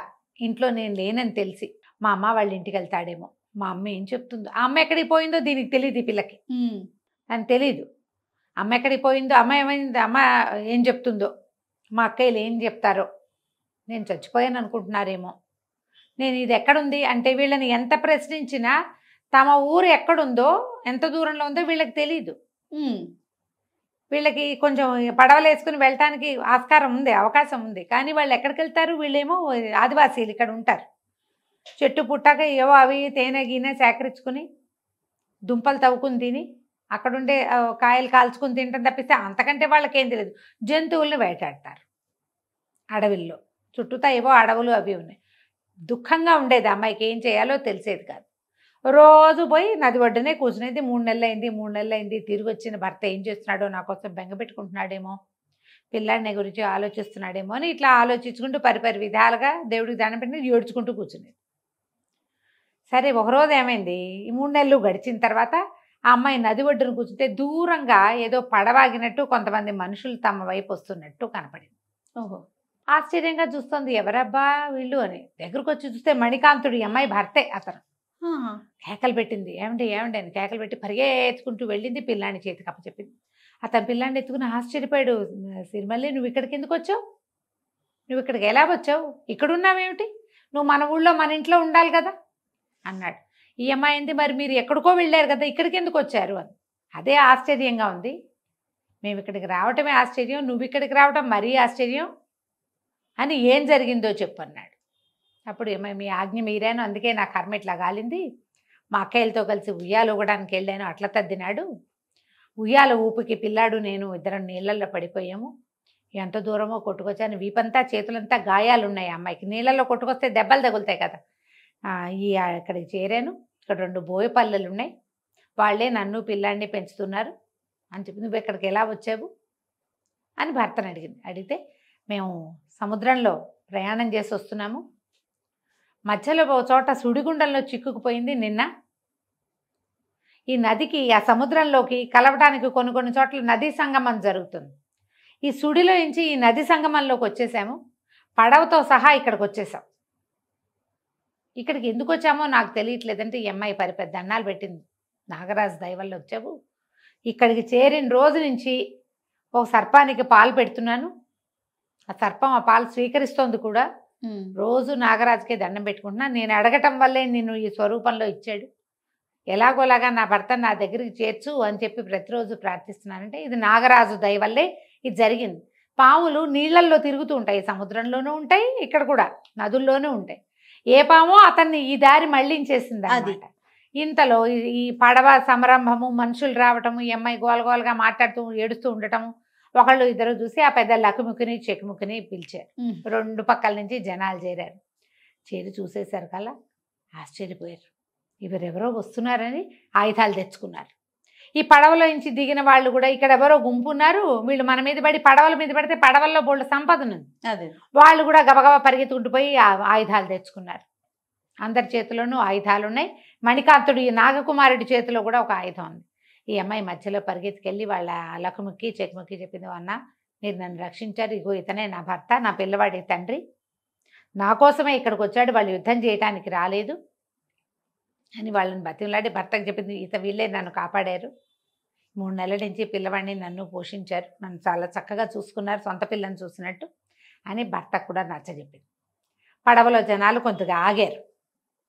ఇంట్లో నేను లేనని తెలిసి మా అమ్మ వాళ్ళ ఇంటికి వెళ్తాడేమో. మా అమ్మ ఏం చెప్తుందో, ఆ అమ్మ ఎక్కడికి పోయిందో దీనికి తెలియదు, ఈ పిల్లకి అని తెలీదు. అమ్మ ఎక్కడికి పోయిందో, అమ్మ ఏమైంది, అమ్మ ఏం చెప్తుందో, మా అక్కయ్యలు ఏం చెప్తారో, నేను చచ్చిపోయాను అనుకుంటున్నారేమో. నేను ఇది ఎక్కడుంది అంటే వీళ్ళని ఎంత ప్రశ్నించినా తమ ఊరు ఎక్కడుందో, ఎంత దూరంలో ఉందో వీళ్ళకి తెలీదు. వీళ్ళకి కొంచెం పడవలు వేసుకుని వెళ్ళటానికి ఆస్కారం ఉంది, అవకాశం ఉంది. కానీ వాళ్ళు ఎక్కడికి వెళ్తారు? వీళ్ళేమో ఆదివాసీలు ఇక్కడ ఉంటారు. చెట్టు పుట్టాక ఏవో అవి తేనె గీనె సేకరించుకుని దుంపలు తవ్వుకుని తిని అక్కడుండే కాయలు కాల్చుకుని తింటాం తప్పిస్తే అంతకంటే వాళ్ళకేం తెలియదు. జంతువుల్ని వేటాడతారు అడవిల్లో. చుట్టూతా ఏవో అడవులు అవి ఉన్నాయి. దుఃఖంగా ఉండేది అమ్మాయికి, ఏం చేయాలో తెలిసేది కాదు. రోజు పోయి నది ఒడ్డునే కూర్చునేది. 3 నెలలు అయింది, 3 నెలలు అయింది. తిరిగి వచ్చిన భర్త ఏం చేస్తున్నాడో, నా కోసం బెంగ పెట్టుకుంటున్నాడేమో, పిల్లాడిని గురించి ఆలోచిస్తున్నాడేమో అని ఇట్లా ఆలోచించుకుంటూ పరిపరి విధాలుగా దేవుడికి దండం పెట్టి ఏడ్చుకుంటూ కూర్చునేది. సరే ఒకరోజు ఏమైంది, ఈ 3 నెలలు గడిచిన తర్వాత ఆ అమ్మాయి నది ఒడ్డును కూర్చుంటే దూరంగా ఏదో పడవాగినట్టు కొంతమంది మనుషులు తమ వైపు వస్తున్నట్టు కనపడింది. ఓహో. ఆశ్చర్యంగా చూస్తుంది, ఎవరబ్బా వీళ్ళు అని. దగ్గరకు వచ్చి చూస్తే మణికాంతుడు, ఈ అమ్మాయి భర్తే అతను. కేకలు పెట్టింది, ఏమండి ఏమండి అని కేకలు పెట్టి పరిగెత్తుకుంటూ వెళ్ళింది, పిల్లాన్ని చేతికి అప్పచెప్పింది. అతను పిల్లాన్ని ఎత్తుకుని ఆశ్చర్యపోయాడు. సిరిమల్లి, నువ్వు ఇక్కడికి ఎందుకు వచ్చావు? నువ్వు ఇక్కడికి ఎలా వచ్చావు? ఇక్కడున్నావేమిటి? నువ్వు మన ఊళ్ళో మన ఇంట్లో ఉండాలి కదా అన్నాడు. ఈ అమ్మాయి ఏంది, మరి మీరు ఎక్కడికో వెళ్ళారు కదా, ఇక్కడికి ఎందుకు వచ్చారు అని. అదే ఆశ్చర్యంగా ఉంది. మేము ఇక్కడికి రావటమే ఆశ్చర్యం, నువ్వు ఇక్కడికి రావటం మరీ ఆశ్చర్యం అని. ఏం జరిగిందో చెప్పు అన్నాడు. అప్పుడు మీ ఆజ్ఞ మీరాను, అందుకే నా కర్మ ఇట్లా గాలింది. మా అక్కయ్యలతో కలిసి ఉయ్యాలు ఊగడానికి వెళ్ళాను, అట్లా తద్దినాడు. ఉయ్యాల ఊపికి పిల్లాడు నేను ఇద్దరం నీళ్ళల్లో పడిపోయాము. ఎంత దూరమో కొట్టుకొచ్చాను, వీపంతా చేతులంతా గాయాలున్నాయి. అమ్మాయికి నీళ్ళల్లో కొట్టుకొస్తే దెబ్బలు తగులుతాయి కదా. ఇక్కడికి చేరాను, ఇక్కడ 2 బోయపల్లెలు ఉన్నాయి, వాళ్ళే నన్ను పిల్లాడిని పెంచుతున్నారు అని చెప్పి, నువ్వు ఇక్కడికి ఎలా వచ్చావు అని భర్తను అడిగింది. అడిగితే మేము సముద్రంలో ప్రయాణం చేసి వస్తున్నాము, మధ్యలో ఒక చోట సుడిగుండంలో చిక్కుకుపోయింది నిన్న. ఈ నదికి ఆ సముద్రంలోకి కలవడానికి కొన్ని చోట్ల నదీ సంగమం జరుగుతుంది. ఈ సుడిలో నుంచి ఈ నది సంగమంలోకి వచ్చేసాము, పడవతో సహా ఇక్కడికి వచ్చేసాం. ఇక్కడికి ఎందుకు వచ్చామో నాకు తెలియట్లేదంటే ఈ అమ్మాయి పెద్ద అన్నాలు పెట్టింది. నాగరాజు దయ వల్ల వచ్చావు. ఇక్కడికి చేరిన రోజు నుంచి ఒక సర్పానికి పాలు పెడుతున్నాను, ఆ సర్పం ఆ పాలు స్వీకరిస్తోంది కూడా. రోజు నాగరాజుకే దండం పెట్టుకుంటున్నా. నేను అడగటం వల్లే నిన్ను ఈ స్వరూపంలో ఇచ్చాడు. ఎలాగోలాగా నా భర్త నా దగ్గరికి చేర్చు అని చెప్పి ప్రతిరోజు ప్రార్థిస్తున్నానంటే ఇది నాగరాజు దయ వల్లే ఇది జరిగింది. పాములు నీళ్లల్లో తిరుగుతూ ఉంటాయి, సముద్రంలోనూ ఉంటాయి, ఇక్కడ కూడా నదుల్లోనూ ఉంటాయి. ఏ పామో అతన్ని ఈ దారి మళ్లించేసింది అన్నమాట. ఇంతలో ఈ పడవ సంరంభము, మనుషులు రావటము, ఈ అమ్మాయి గోలగోలుగా మాట్లాడుతూ ఏడుస్తూ ఉండటము, ఒకళ్ళు ఇద్దరు చూసి ఆ పెద్ద లకుముకిని చెకుముకిని పిలిచారు. 2 పక్కల నుంచి జనాలు చేరారు. చేరి చూసేసరి కల్లా ఆశ్చర్యపోయారు. ఎవరెవరో వస్తున్నారని ఆయుధాలు తెచ్చుకున్నారు. ఈ పడవలో నుంచి దిగిన వాళ్ళు కూడా ఇక్కడ ఎవరో గుంపు ఉన్నారు, వీళ్ళు మన మీద పడి పడవల మీద పడితే పడవల్లో బోల్డ్ సంపద ఉంది, వాళ్ళు కూడా గబగబా పరిగెత్తుకుంటూ పోయి ఆయుధాలు తెచ్చుకున్నారు. అందరి చేతిలోనూ ఆయుధాలు ఉన్నాయి. మణికాంతుడు ఈ నాగకుమారుడి చేతిలో కూడా ఒక ఆయుధం ఉంది. ఈ అమ్మాయి మధ్యలో పరిగెత్తుకెళ్ళి వాళ్ళ లకుముక్కి చెకుముక్కి చెప్పింది, అన్న మీరు నన్ను రక్షించారు, ఇగో ఇతనే నా భర్త, నా పిల్లవాడి తండ్రి, నా కోసమే ఇక్కడికి వచ్చాడు, వాళ్ళు యుద్ధం చేయడానికి రాలేదు అని వాళ్ళని బతిమలాడి భర్తకు చెప్పింది. వీళ్ళే నన్ను కాపాడారు, 3 నెలల నుంచి పిల్లవాడిని నన్ను పోషించారు, నన్ను చాలా చక్కగా చూసుకున్నారు, సొంత పిల్లని చూసినట్టు అని భర్తకు కూడా నచ్చజెప్పింది. పడవలో జనాలు కొంతగా ఆగారు.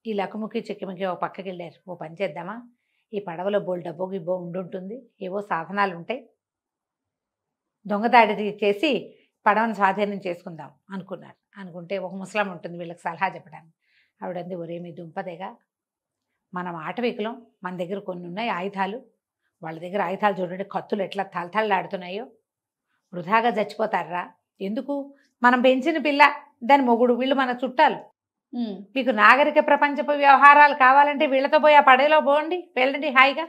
ఈ లకుముకి చెక్కిముకి ఓ పక్కకి వెళ్ళారు. ఓ పని చేద్దామా, ఈ పడవలో బోల్ డబ్బో గిబ్బో ఉండుంటుంది, ఏవో సాధనాలు ఉంటాయి, దొంగదాడి చేసి పడవను స్వాధీనం చేసుకుందాం అనుకున్నారు. అనుకుంటే ఒక ముసలం ఉంటుంది వీళ్ళకి సలహా చెప్పడానికి. ఆవిడంది, ఒరే మీ దుంపదేగా, మనం ఆటవికులం, మన దగ్గర కొన్ని ఉన్నాయి ఆయుధాలు, వాళ్ళ దగ్గర ఆయుధాలు చూడండి, కత్తులు ఎట్లా తలతళ్ళాడుతున్నాయో, వృధాగా చచ్చిపోతారా ఎందుకు, మనం పెంచిన పిల్ల, దాని మొగుడు, వీళ్ళు మన చుట్టాలు, మీకు నాగరిక ప్రపంచపు వ్యవహారాలు కావాలంటే వీళ్ళతో పోయి ఆ పడవలో పోండి, వెళ్ళండి హాయిగా,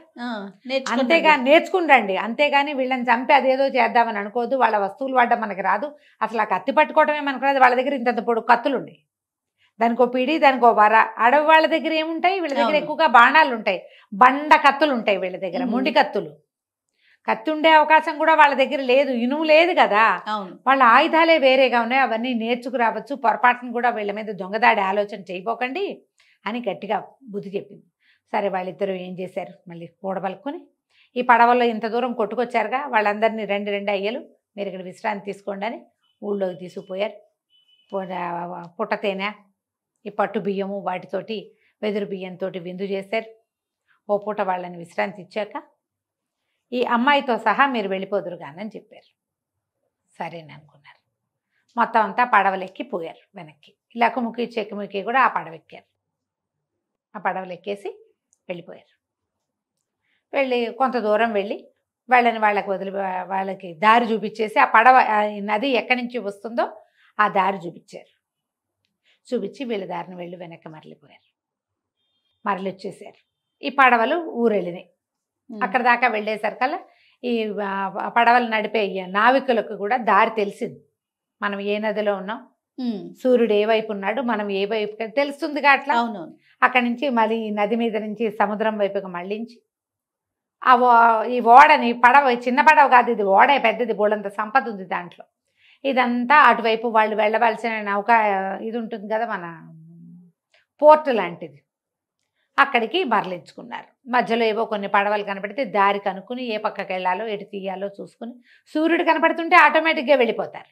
అంతేగా నేర్చుకుండండి, అంతేగాని వీళ్ళని చంపి అదేదో చేద్దామని అనుకోవద్దు. వాళ్ళ వస్తువులు వాడడం మనకి రాదు, అసలు ఆ కత్తి పట్టుకోవడమే మనకు రాదు. వాళ్ళ దగ్గర ఇంత పొడు కత్తులు ఉండి, దానికో పిడి, దానికో వర. అడవి వాళ్ళ దగ్గర ఏముంటాయి, వీళ్ళ దగ్గర ఎక్కువగా బాణాలు ఉంటాయి, బండ కత్తులు ఉంటాయి వీళ్ళ దగ్గర, మొండి కత్తులు. కత్తి ఉండే అవకాశం కూడా వాళ్ళ దగ్గర లేదు, ఇనుము లేదు కదా, అవును. వాళ్ళ ఆయుధాలే వేరేగా ఉన్నాయి, అవన్నీ నేర్చుకురావచ్చు, పొరపాటును కూడా వీళ్ళ మీద దొంగదాడి ఆలోచన చేయబోకండి అని గట్టిగా బుద్ధి చెప్పింది. సరే వాళ్ళిద్దరూ ఏం చేశారు, మళ్ళీ కూడబలుకొని ఈ పడవలో ఇంత దూరం కొట్టుకొచ్చారుగా, వాళ్ళందరినీ రెండు అయ్యలు మీరు ఇక్కడ విశ్రాంతి తీసుకోండి అని ఊళ్ళోకి తీసుకుపోయారు. పుట్ట తేనె, ఈ పట్టు బియ్యము వాటితోటి వెదురు బియ్యంతో విందు చేశారు. ఓ పూట వాళ్ళని విశ్రాంతి ఇచ్చాక ఈ అమ్మాయితో సహా మీరు వెళ్ళిపోదురు కానని చెప్పారు. సరేననుకున్నారు. మొత్తం అంతా పడవలెక్కి పోయారు వెనక్కి. లకుముకి చెక్కుముకి కూడా ఆ పడవెక్కారు. ఆ పడవలు ఎక్కేసి వెళ్ళిపోయారు. వెళ్ళి కొంత దూరం వెళ్ళి వాళ్ళకి దారి చూపించేసి ఆ పడవ నది ఎక్కడి నుంచి వస్తుందో ఆ దారి చూపించారు. చూపించి వీళ్ళ దారిని వెళ్ళి వెనక్కి మరలిపోయారు. మరలి వచ్చేసారు. ఈ పడవలు ఊరెళ్ళినాయి. అక్కడ దాకా వెళ్ళేసరికల్లా ఈ పడవలు నడిపే నావికులకు కూడా దారి తెలిసింది. మనం ఏ నదిలో ఉన్నాం, సూర్యుడు ఏ వైపు ఉన్నాడు, మనం ఏ వైపు తెలుస్తుంది అట్లా. అవునవును. అక్కడి నుంచి మళ్ళీ నది మీద నుంచి సముద్రం వైపుకి మళ్ళించి ఈ ఓడని, పడవ చిన్న పడవ కాదు ఇది, ఓడే పెద్దది, బోళ్ళంత సంపద ఉంది దాంట్లో. ఇదంతా అటువైపు వాళ్ళు వెళ్ళవలసిన నౌక ఇది ఉంటుంది కదా, మన పోర్ట్ లాంటిది, అక్కడికి మరలించుకున్నారు. మధ్యలో ఏవో కొన్ని పడవలు కనపడితే దారి కనుక్కుని ఏ పక్కకి వెళ్ళాలో ఎటు తీయాలో చూసుకుని, సూర్యుడు కనపడుతుంటే ఆటోమేటిక్గా వెళ్ళిపోతారు.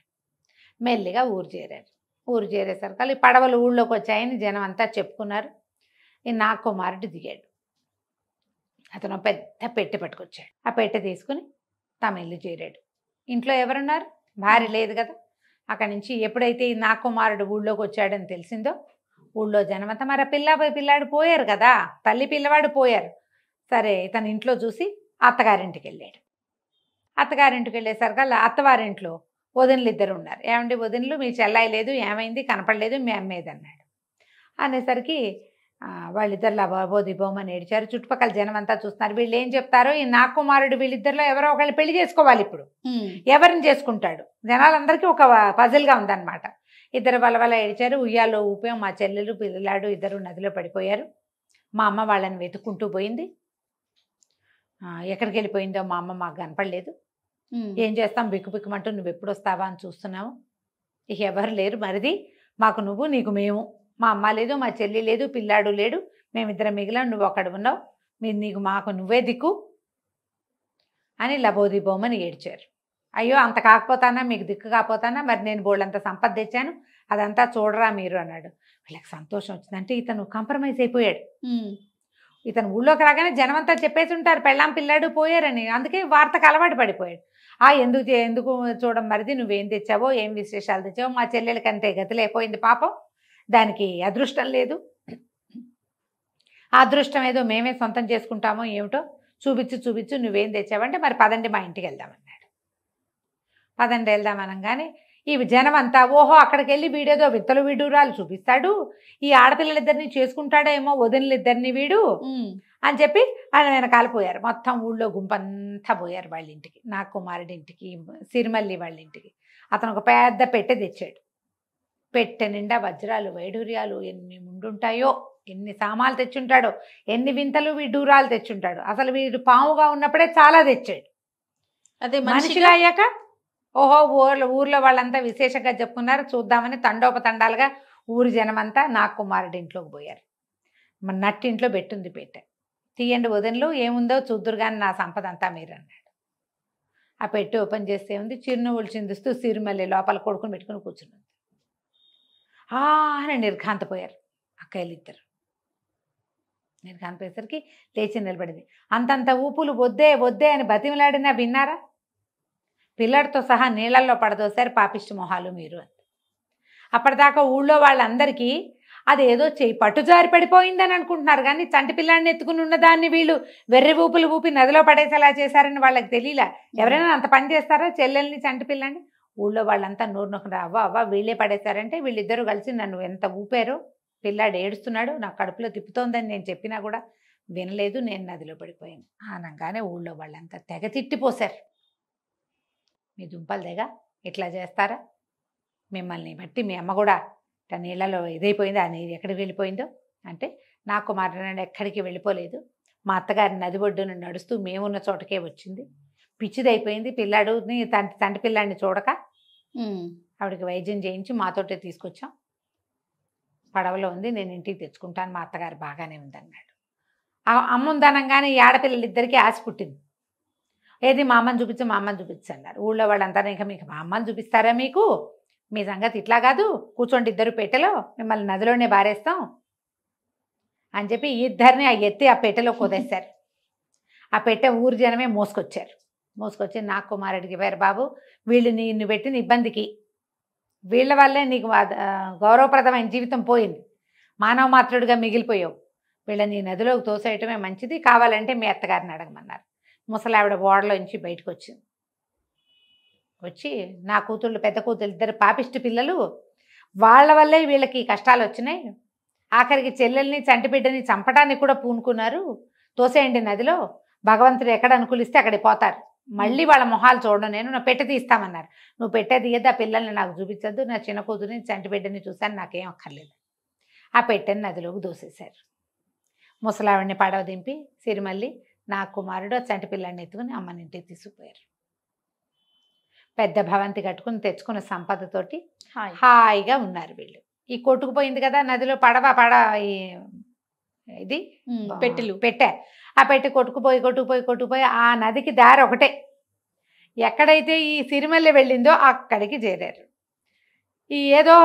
మెల్లిగా ఊరు చేరారు. ఊరు చేరేసరికి ఈ పడవలు ఊళ్ళోకి వచ్చాయని జనం అంతా చెప్పుకున్నారు. ఈ నాగకుమారుడు దిగాడు. అతను పెద్ద పెట్టె పట్టుకొచ్చాడు. ఆ పెట్టె తీసుకుని తమ ఇల్లు చేరాడు. ఇంట్లో ఎవరున్నారు, భార్య లేదు కదా. అక్కడి నుంచి ఎప్పుడైతే ఈ నాగకుమారుడు ఊళ్ళోకి వచ్చాడని తెలిసిందో ఊళ్ళో జనమంతా, మరి పిల్లాడు పోయారు కదా, తల్లి పిల్లవాడు పోయారు. సరే ఇతను ఇంట్లో చూసి అత్తగారింటికి వెళ్ళాడు. అత్తగారింటికి వెళ్ళేసరికి అత్తవారింట్లో వదినలు ఇద్దరు ఉన్నారు. ఏమండి వదినలు, మీ చెల్లాయి లేదు, ఏమైంది, కనపడలేదు, మీ అమ్మేది అన్నాడు. అనేసరికి వాళ్ళిద్దరు లబోదిబోమని ఏడిచారు. చుట్టుపక్కల జనం అంతా చూస్తున్నారు. వీళ్ళు ఏం చెప్తారో, ఈ నాగకుమారుడు వీళ్ళిద్దరిలో ఎవరో ఒకళ్ళు పెళ్లి చేసుకోవాలి, ఇప్పుడు ఎవరిని చేసుకుంటాడు, జనాలందరికీ ఒక పజిల్గా ఉందన్నమాట. ఇద్దరు వల్ల ఏడిచారు. ఉయ్యాలో ఊపాం, మా చెల్లెలు పిల్లాడు ఇద్దరు నదిలో పడిపోయారు. మా అమ్మ వాళ్ళని వెతుక్కుంటూ పోయింది. ఎక్కడికి వెళ్ళిపోయిందో మా అమ్మ మాకు కనపడలేదు. ఏం చేస్తాం, బిక్కుబిక్కుమంటూ నువ్వు ఎప్పుడు వస్తావా అని చూస్తున్నాము. ఇక ఎవరు లేరు, మరిది మాకు నువ్వు, నీకు మేము. మా అమ్మ లేదు, మా చెల్లి లేదు, పిల్లాడు లేడు, మేమిద్దరం మిగిలాం, నువ్వు అక్కడ ఉన్నావు, నీకు మాకు నువ్వే దిక్కు అని లబోదిబోమని ఏడ్చారు. అయ్యో అంత కాకపోతానా, మీకు దిక్కు కాకపోతానా, మరి నేను బోళ్ళంత సంపద తెచ్చాను, అదంతా చూడరా మీరు అన్నాడు. వీళ్ళకి సంతోషం వచ్చిందంటే ఇతను కాంప్రమైజ్ అయిపోయాడు. ఇతను ఊళ్ళోకి రాగానే జనమంతా చెప్పేసి ఉంటారు పెళ్ళాం పిల్లాడు పోయారని, అందుకే వార్తకు అలవాటు పడిపోయాడు. ఎందుకు చూడం మరిది, నువ్వేం తెచ్చావో, ఏం విశేషాలు తెచ్చావో, మా చెల్లెలకంటే గతి లేకపోయింది పాపం, దానికి అదృష్టం లేదు, ఆ అదృష్టం ఏదో మేమే సొంతం చేసుకుంటామో ఏమిటో, చూపించు నువ్వేం తెచ్చావంటే, మరి పదండి మా ఇంటికి వెళ్దామన్నాడు. పదండి వెళ్దామనగానే ఈ జనం అంతా ఓహో అక్కడికి వెళ్ళి వీడేదో విత్తలు విడూరాలు చూపిస్తాడు, ఈ ఆడపిల్లలిద్దరిని చేసుకుంటాడేమో వదినలిద్దరిని వీడు అని చెప్పి ఆయన వెనకాల పోయారు. మొత్తం ఊళ్ళో గుంపంతా పోయారు వాళ్ళ ఇంటికి, నాగకుమారుడి ఇంటికి, సిరిమల్లి వాళ్ళ ఇంటికి. అతను ఒక పెద్ద పెట్టె తెచ్చాడు. పెట్టె నిండా వజ్రాలు వైడూర్యాలు ఎన్ని ముండుంటాయో, ఎన్ని సామాలు తెచ్చుంటాడో, ఎన్ని వింతలు విడూరాలు తెచ్చుంటాడు. అసలు వీడు పాముగా ఉన్నప్పుడే చాలా తెచ్చాడు. అదే మనిషిగా అయ్యాక ఓహో ఊర్లో వాళ్ళంతా విశేషంగా చెప్పుకున్నారు. చూద్దామని తండోపతండాలుగా ఊరి జనమంతా నాగకుమారుడి ఇంట్లోకి పోయారు. మన నట్టింట్లో పెట్టుంది పెట్టె, తీయండి వదినలు ఏముందో చూద్దురు కానీ నా సంపద అంతా మీరు అన్నాడు. ఆ పెట్టె ఓపెన్ చేస్తే ఉంది, చిరునవ్వులు చిందిస్తూ సిరిమల్లి లోపల కొడుకుని పెట్టుకుని కూర్చున్నది. అని నిర్ఘాంతపోయారు అక్కయ్యలిద్దరు. నిర్ఘాంతపోయేసరికి లేచి నిలబడింది. అంతంత ఊపులు వద్దే అని బతిమలాడినా విన్నారా, పిల్లడితో సహా నీళ్ళల్లో పడదోసారు పాపిష్టి మొహాలు మీరు అని. అప్పటిదాకా ఊళ్ళో వాళ్ళందరికీ అదేదో పట్టుజారి పడిపోయిందని అనుకుంటున్నారు కానీ చంటి పిల్లాడిని ఎత్తుకుని ఉన్నదాన్ని వీళ్ళు వెర్రి ఊపులు ఊపి నదిలో పడేసేలా చేశారని వాళ్ళకి తెలియలా. ఎవరైనా అంత పని చేస్తారా, చెల్లెల్ని చంటి పిల్లాన్ని? ఊళ్ళో వాళ్ళంతా నోరు నొక్కరు, అవ్వ వీళ్ళే పడేశారంటే వీళ్ళిద్దరూ కలిసి నన్ను ఎంత ఊపారో, పిల్లాడు ఏడుస్తున్నాడు, నా కడుపులో తిప్పుతోందని నేను చెప్పినా కూడా వినలేదు, నేను నదిలో పడిపోయాను అనగానే ఊళ్ళో వాళ్ళంతా తెగ తిట్టిపోశారు. మీ దుంపలు తెగ ఇట్లా చేస్తారా, మిమ్మల్ని బట్టి మీ అమ్మ కూడా ఇట్లా నీళ్ళలో ఇదైపోయింది, ఆ నీరు ఎక్కడికి వెళ్ళిపోయిందో అంటే, నాకు మాట్లాడి ఎక్కడికి వెళ్ళిపోలేదు, మా అత్తగారి నది ఒడ్డున నడుస్తూ మేమున్న చోటకే వచ్చింది, పిచ్చిదైపోయింది పిల్లాడుని తంటి పిల్లాడిని చూడక. ఉమ్. ఆవిడకి వైద్యం చేయించి మాతోటే తీసుకొచ్చాం. పడవలో ఉంది, నేను ఇంటికి తెచ్చుకుంటాను, మా అత్తగారు బాగానే ఉందన్నాడు. ఆ అమ్మ ఉందనంగానే ఈ ఆడపిల్లలిద్దరికీ ఆశ పుట్టింది. ఏది మా అమ్మని చూపించు మా అమ్మని చూపించు అన్నారు. ఊళ్ళో వాళ్ళంతా ఇంకా మీకు మా అమ్మని చూపిస్తారా, మీకు మీ సంగతి ఇట్లా కాదు, కూర్చోండి ఇద్దరు పెట్టెలో, మిమ్మల్ని నదిలోనే బారేస్తాం అని చెప్పి ఇద్దరిని ఆ ఎత్తి ఆ పెట్టెలో కుదేశారు. ఆ పెట్టె ఊరి జనమే మోసుకొచ్చారు. మోసుకొచ్చి నా కుమారుడికి వేరు బాబు, వీళ్ళు నిన్ను పెట్టిన ఇబ్బందికి వీళ్ళ వల్లే నీకు గౌరవప్రదమైన జీవితం పోయింది, మానవ మాత్రుడిగా మిగిలిపోయావు, వీళ్ళని నదిలోకి తోసేయటమే మంచిది, కావాలంటే మీ అత్తగారిని అడగమన్నారు. ముసలావిడ ఓడలోంచి బయటకు వచ్చింది. వచ్చి నా కూతుళ్ళు పెద్ద కూతుళ్ళు ఇద్దరు పాపిష్టి పిల్లలు, వాళ్ళ వల్లే వీళ్ళకి కష్టాలు వచ్చినాయి, ఆఖరికి చెల్లెల్ని చంటిబిడ్డని చంపడానికి కూడా పూనుకున్నారు, తోసేయండి నదిలో, భగవంతుడు ఎక్కడ అనుకూలిస్తే అక్కడికి పోతారు, మళ్ళీ వాళ్ళ మొహాలు చూడడం, నేను నా పెట్టె తీస్తామన్నారు. నువ్వు పెట్టె తీయద్దు, ఆ పిల్లల్ని నాకు చూపించద్దు, నా చిన్న కూతురిని చంటిబిడ్డని చూశాను, నాకేం అక్కర్లేదు. ఆ పెట్టెని నదిలోకి దోసేశారు. ముసలావిడిని పడవ దింపి సిరిమల్లి నా కుమారుడు ఆ చంటి పిల్లాడిని ఎత్తుకుని అమ్మని ఇంటికి తీసుకుపోయారు. పెద్ద భవంతి కట్టుకుని తెచ్చుకున్న సంపదతోటి హాయిగా ఉన్నారు వీళ్ళు. ఈ కొట్టుకుపోయింది కదా నదిలో పడవ ఇది పెట్టె, ఆ పెట్టి కొట్టుకుపోయి ఆ నదికి దారి ఒకటే, ఎక్కడైతే ఈ సిరిమల్లె వెళ్ళిందో అక్కడికి చేరారు. ఈ ఏదో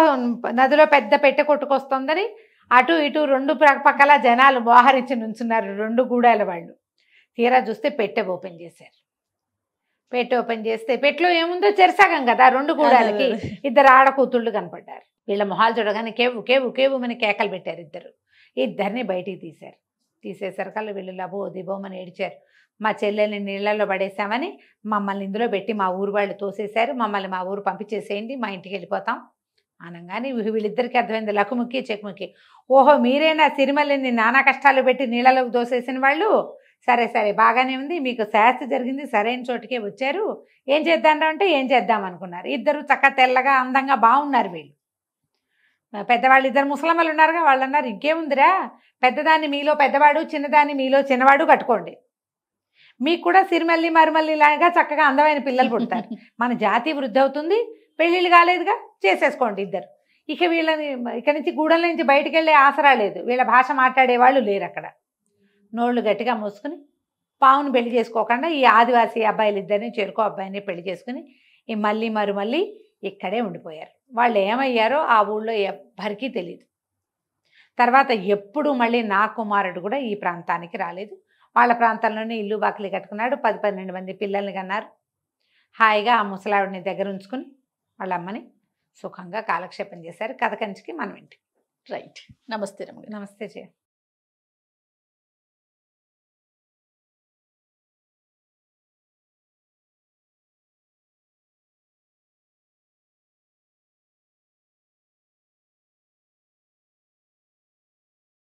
నదిలో పెద్ద పెట్టె కొట్టుకొస్తుందని అటు ఇటు రెండు పక్కల జనాలు మోహరించి నుంచున్నారు, రెండు గూడాల వాళ్ళు. తీరా చూస్తే పెట్టె ఓపెన్ చేశారు. పెట్టె ఓపెన్ చేస్తే పెట్టెలో ఏముందో చెరసగం కదా, రెండు గూడాలకి ఇద్దరు ఆడకూతుళ్ళు కనపడ్డారు. వీళ్ళ మొహాలు చూడగానే కేవు కేవు కేవు అని కేకలు పెట్టారు. ఇద్దరిని బయటికి తీశారు. తీసేసరికల్లా వీళ్ళు లబో దిబోమని ఏడిచారు. మా చెల్లెల్ని నీళ్ళల్లో పడేసామని మమ్మల్ని ఇందులో పెట్టి మా ఊరు వాళ్ళు తోసేశారు, మమ్మల్ని మా ఊరు పంపించేసేయండి, మా ఇంటికి వెళ్ళిపోతాం అనగానే వీళ్ళిద్దరికీ అర్థమైంది, లకుముక్కి చెకుముక్కి. ఓహో మీరేనా సిరిమల్లిని నానా కష్టాలు పెట్టి నీళ్ళలోకి దోసేసిన వాళ్ళు, సరే సరే బాగానే ఉంది, మీకు శాస్తి జరిగింది, సరైన చోటుకే వచ్చారు, ఏం చేద్దాం అంటే ఏం చేద్దాం అనుకున్నారు. ఇద్దరు చక్క తెల్లగా అందంగా బాగున్నారు. వీళ్ళు పెద్దవాళ్ళు ఇద్దరు ముసలమ్మలు ఉన్నారుగా, వాళ్ళు అన్నారు ఇంకేముందిరా, పెద్దదాన్ని మీలో పెద్దవాడు, చిన్నదాన్ని మీలో చిన్నవాడు కట్టుకోండి, మీకు కూడా సిరిమల్లి మరుమల్లి లాగా చక్కగా అందమైన పిల్లలు పుడతారు, మన జాతి వృద్ధి అవుతుంది, పెళ్ళిళ్ళు కాలేదుగా చేసేసుకోండి ఇద్దరు. ఇక వీళ్ళని ఇక్కడి నుంచి గూడెల నుంచి బయటికి వెళ్ళే ఆసరా లేదు, వీళ్ళ భాష మాట్లాడేవాళ్ళు లేరు అక్కడ. నోళ్ళు గట్టిగా మూసుకుని పావును పెళ్లి చేసుకోకుండా ఈ ఆదివాసీ అబ్బాయిలు ఇద్దరిని చెరుకు అబ్బాయిని పెళ్లి చేసుకుని ఈ మళ్ళీ మరుమల్లి ఇక్కడే ఉండిపోయారు. వాళ్ళు ఏమయ్యారో ఆ ఊళ్ళో ఎవ్వరికీ తెలియదు. తర్వాత ఎప్పుడు మళ్ళీ నా కుమారుడు కూడా ఈ ప్రాంతానికి రాలేదు. వాళ్ళ ప్రాంతంలోనే ఇల్లు బాకిలి కట్టుకున్నాడు, 10-12 మంది పిల్లల్ని కన్నారు. హాయిగా ఆ ముసలావిడిని దగ్గర ఉంచుకుని వాళ్ళ అమ్మని సుఖంగా కాలక్షేపం చేశారు. కథ కంచికి మనం ఇంటికి. రైట్. నమస్తే రమ్య. నమస్తే జయ.